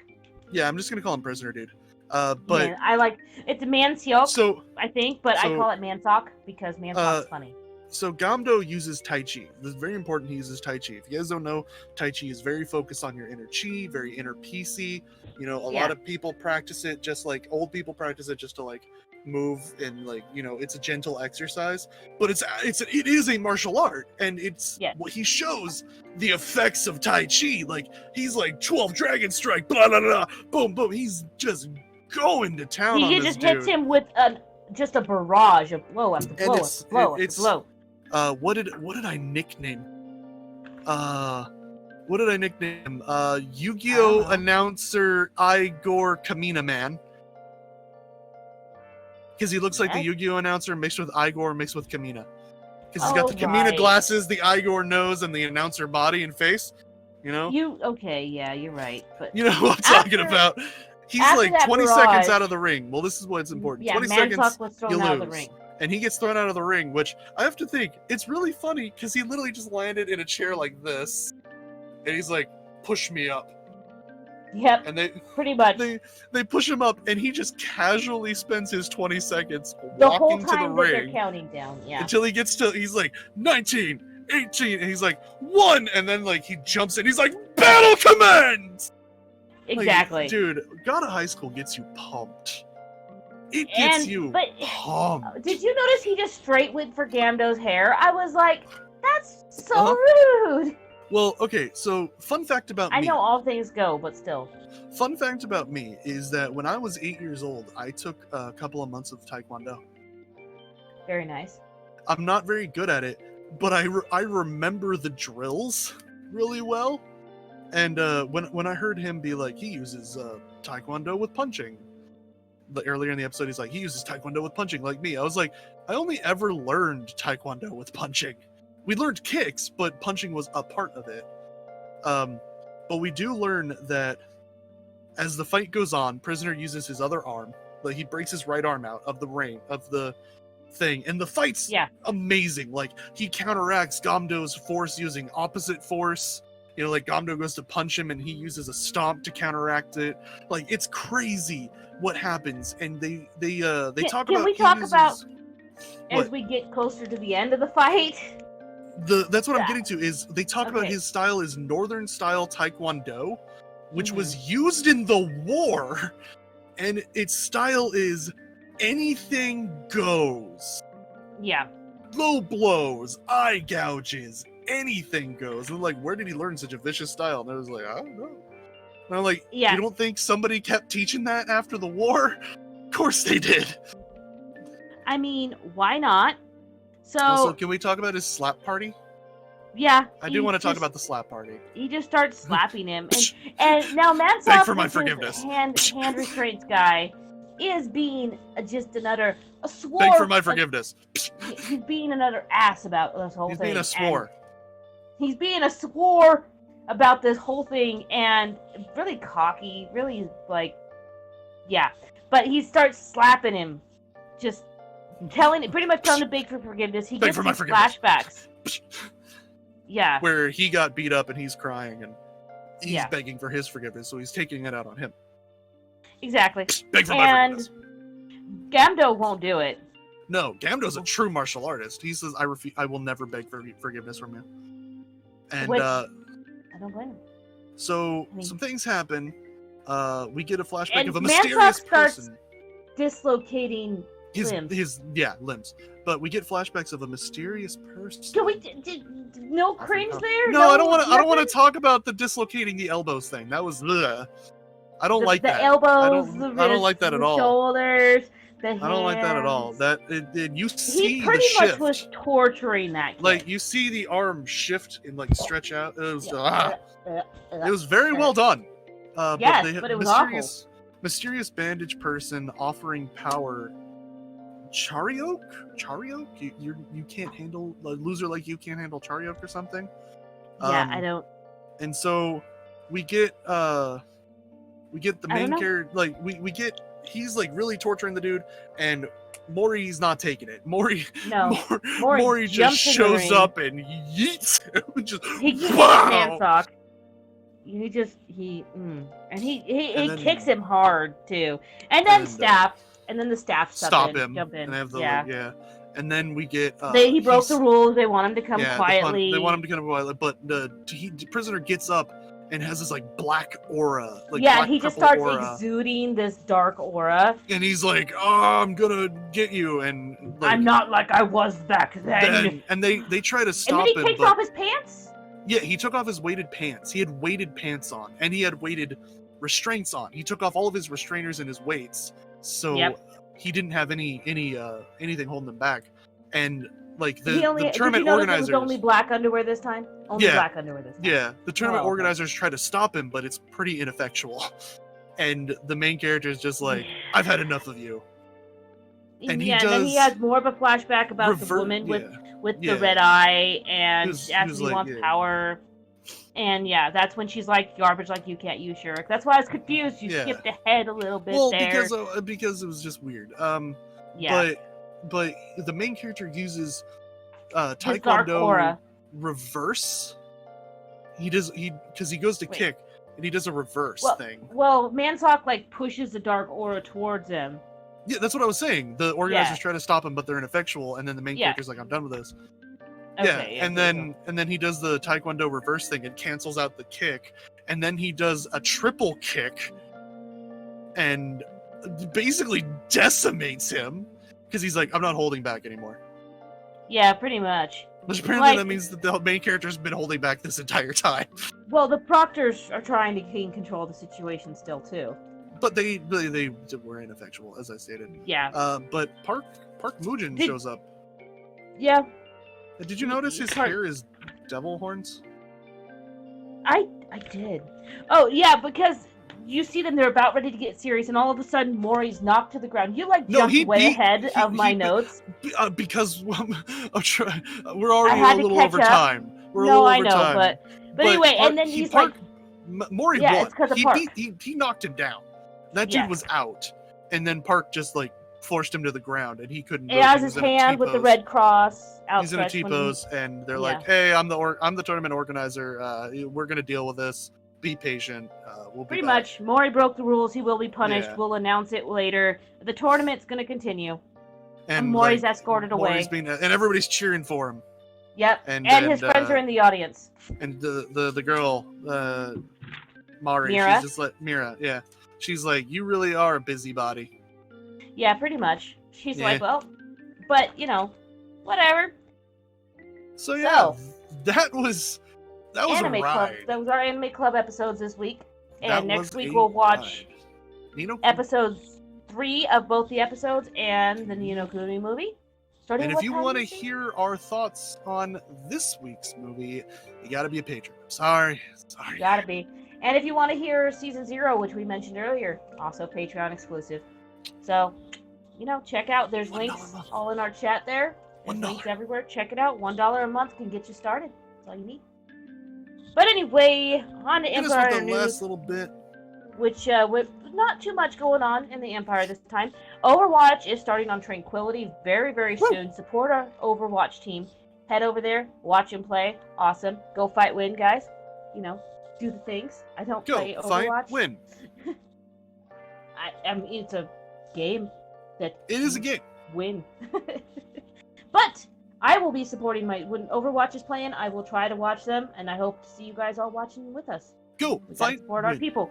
Yeah, I'm just gonna call him prisoner, dude. But I like it's Manseok. So I think, but I call it Manseok because Manseok's funny. So Gamdo uses Tai Chi. This is very important. He uses Tai Chi. If you guys don't know, Tai Chi is very focused on your inner chi, very inner PC. You know, a lot of people practice it just like old people practice it just to like move and like, you know, it's a gentle exercise. But it is a martial art, and it's what he shows the effects of Tai Chi. Like he's like 12 Dragon Strike, blah blah blah, boom boom. He's just going to town on this dude. He just hits him with just a barrage of blow after blow after blow after blow. What did I nickname? What did I nickname? Yu-Gi-Oh announcer Igor Kamina Man. Because he looks like the Yu-Gi-Oh announcer mixed with Igor mixed with Kamina. Because he's got the Kamina glasses, the Igor nose, and the announcer body and face. You know? Yeah, you're right. But you know what I'm talking about. He's like 20 seconds out of the ring. Well, this is what's important. Yeah, 20 seconds, was thrown out of the ring. And he gets thrown out of the ring, which I have to think, it's really funny because he literally just landed in a chair like this. And he's like, push me up. Yep, and they pretty much. They push him up, and he just casually spends his 20 seconds the walking whole to time the that ring. they're counting down, until he gets to, he's like, 19, 18, and he's like, 1, and then like he jumps in, he's like, battle commence! Exactly. Like, dude, God of High School gets you pumped. It gets you pumped. Did you notice he just straight went for Gamdo's hair? I was like, That's so rude. Well, okay, so fun fact about me. I know all things go, but still. Fun fact about me is that when I was 8 years old, I took a couple of months of Taekwondo. Very nice. I'm not very good at it, but I remember the drills really well. And when I heard him be like, he uses Taekwondo with punching. Earlier in the episode, he's like, he uses Taekwondo with punching like me. I was like, I only ever learned Taekwondo with punching. We learned kicks, but punching was a part of it. But we do learn that as the fight goes on, Prisoner uses his other arm. Like, he breaks his right arm out of the thing, and the fight's amazing. Like, he counteracts Gamdo's force using opposite force. You know, like, Gamdo goes to punch him and he uses a stomp to counteract it. Like, it's crazy what happens. And they talk about... Can we talk about, as we get closer to the end of the fight? That's what I'm getting to, is they talk about his style is Northern style Taekwondo, which was used in the war, and its style is anything goes. Yeah. Low blows, eye gouges, anything goes. And like, where did he learn such a vicious style? And I was like, I don't know. And I'm like, you don't think somebody kept teaching that after the war? Of course they did. I mean, why not? So, also, can we talk about his slap party? Yeah. I do want to talk about the slap party. He just starts slapping him. And now Mansock, beg for my forgiveness. Hand restraints guy, is being just another a swore. Beg for my forgiveness. He's being another ass about this whole thing. He's being a swore. He's being a swore about this whole thing, and really cocky, really yeah. But he starts slapping him, just pretty much telling to beg for forgiveness. He gets these flashbacks. Yeah. Where he got beat up and he's crying and he's begging for his forgiveness, so he's taking it out on him. Exactly. Beg for my forgiveness. Gamdo won't do it. No, Gamdo's a true martial artist. He says, I will never beg for forgiveness from you. And I don't blame him. So some things happen. We get a flashback and of a mysterious person dislocating limbs. But we get flashbacks of a mysterious person. Can we no cringe there? No, I don't want to talk about the dislocating the elbows thing. That was I don't like that. The elbows, I don't like that at all. Shoulders, the hands. I don't like that at all. You see he pretty the shift. much was torturing that kid. Like, you see the arm shift and like stretch out. It was it was very well done. Yes, but it was awful. Mysterious bandage person offering power. Chariok? You can't handle a loser like you can't handle Chariok or something. Yeah, I don't. And so we get the main character, like we get he's like really torturing the dude, and Mori's not taking it. Mori just shows up and yeets him. Just he Mansock. And he kicks him hard too, and then the staff stop him, jump in. And they have the and then we get he broke the rules. They want him to come quietly. They want him to come quietly, but the prisoner gets up and has this like black aura. He just starts exuding this dark aura. And he's like, "Oh, I'm gonna get you," and like, I'm not like I was back then. And they try to stop him. And then he takes off his pants. Yeah, he took off his weighted pants. He had weighted pants on, and he had weighted restraints on. He took off all of his restrainers and his weights, so he didn't have anything holding him back. And like the tournament organizers, it was only black underwear this time. Black underwear this time. Yeah, the tournament organizers try to stop him, but it's pretty ineffectual. And the main character is just like, "I've had enough of you." And then he has more of a flashback about the woman with the red eye, and as he wants power. And that's when she's like, "Garbage like you can't use Shurik." That's why I was confused. You skipped ahead a little bit there. Because it was just weird. But the main character uses Taekwondo reverse. Because he goes to kick and he does a reverse thing. Well, Mansock pushes the dark aura towards him. Yeah, that's what I was saying. The organizers try to stop him, but they're ineffectual, and then the main character's like, "I'm done with this." And then he does the Taekwondo reverse thing and cancels out the kick, and then he does a triple kick and basically decimates him because he's like, "I'm not holding back anymore." Yeah, pretty much. Which apparently Like- that means that the main character's been holding back this entire time. Well, the proctors are trying to gain control of the situation still too. But they were ineffectual, as I stated. Yeah. But Park Mugen shows up. Yeah. Did you notice his hair is devil horns? I did. Oh yeah, because you see them, they're about ready to get serious, and all of a sudden Maury's knocked to the ground. You jumped way ahead of my notes. Because we're already had a to little catch over up. time. We're a No, little I over know, time. but anyway, and then he's like, Maury Yeah, won. it's 'cause of He Park. he knocked him down. That Yes. dude was out, and then Park just like forced him to the ground, and he couldn't. he move. has He his was in a hand with the T-pose. red cross He's in a outstretched. T-pose, and they're Yeah. like, "Hey, I'm the tournament organizer. We're gonna deal with this. Be patient. We'll be Pretty back." much, Maury broke the rules. He will be punished. Yeah. We'll announce it later. The tournament's going to continue. And Maury's like, escorted Maury's away. being, and everybody's cheering for him. Yep. And his then, friends are in the audience. And the girl, Mari, Mira? she's just like Mira. Yeah, she's like, "You really are a busybody." Yeah, pretty much. She's Yeah. like, well, but whatever. So yeah, So, that was Anime a Club. ride. That was our Anime Club episodes this week. That And next was week a we'll watch ride. Nino, episodes 3 of both the episodes and the Ni no Kuni movie. Starting and if what you time want to is it? hear our thoughts on this week's movie, you got to be a patron. Sorry. Gotta be. And if you want to hear Season 0, which we mentioned earlier, also Patreon exclusive. So, check out. There's $1 links a month. all in our chat there. There's $1. links everywhere. Check it out. $1 a month can get you started. That's all you need. But anyway, on to Hit us Empire with the News, last little bit. which with not too much going on in the Empire this time. Overwatch is starting on Tranquility very, very soon. Support our Overwatch team. Head over there, watch and play. Awesome. Go fight, win, guys. Do the things. I don't play Go Overwatch. fight, win. I mean, it's a game that It is a game. win. But I will be supporting when Overwatch is playing. I will try to watch them, and I hope to see you guys all watching with us. Go We gotta fight, support our win. people.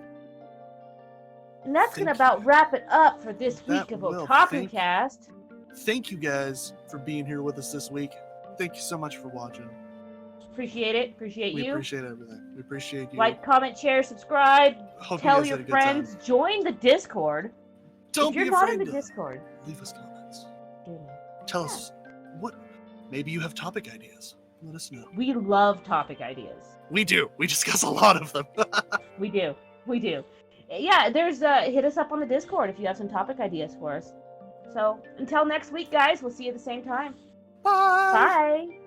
And that's Thank gonna you. about wrap it up for this That week of will. OtakuCast. Thank you guys for being here with us this week. Thank you so much for watching. Appreciate it. Appreciate We you. appreciate everything. We appreciate you. Like, comment, share, subscribe. Hope Tell you guys your had a good time. friends. Join the Discord. Don't if you're be not afraid in the to Discord, leave us comments. do it. Tell us what. Maybe you have topic ideas. Let us know. We love topic ideas. We do. We discuss a lot of them. We do. We do. Yeah, there's hit us up on the Discord if you have some topic ideas for us. So until next week, guys, we'll see you at the same time. Bye. Bye.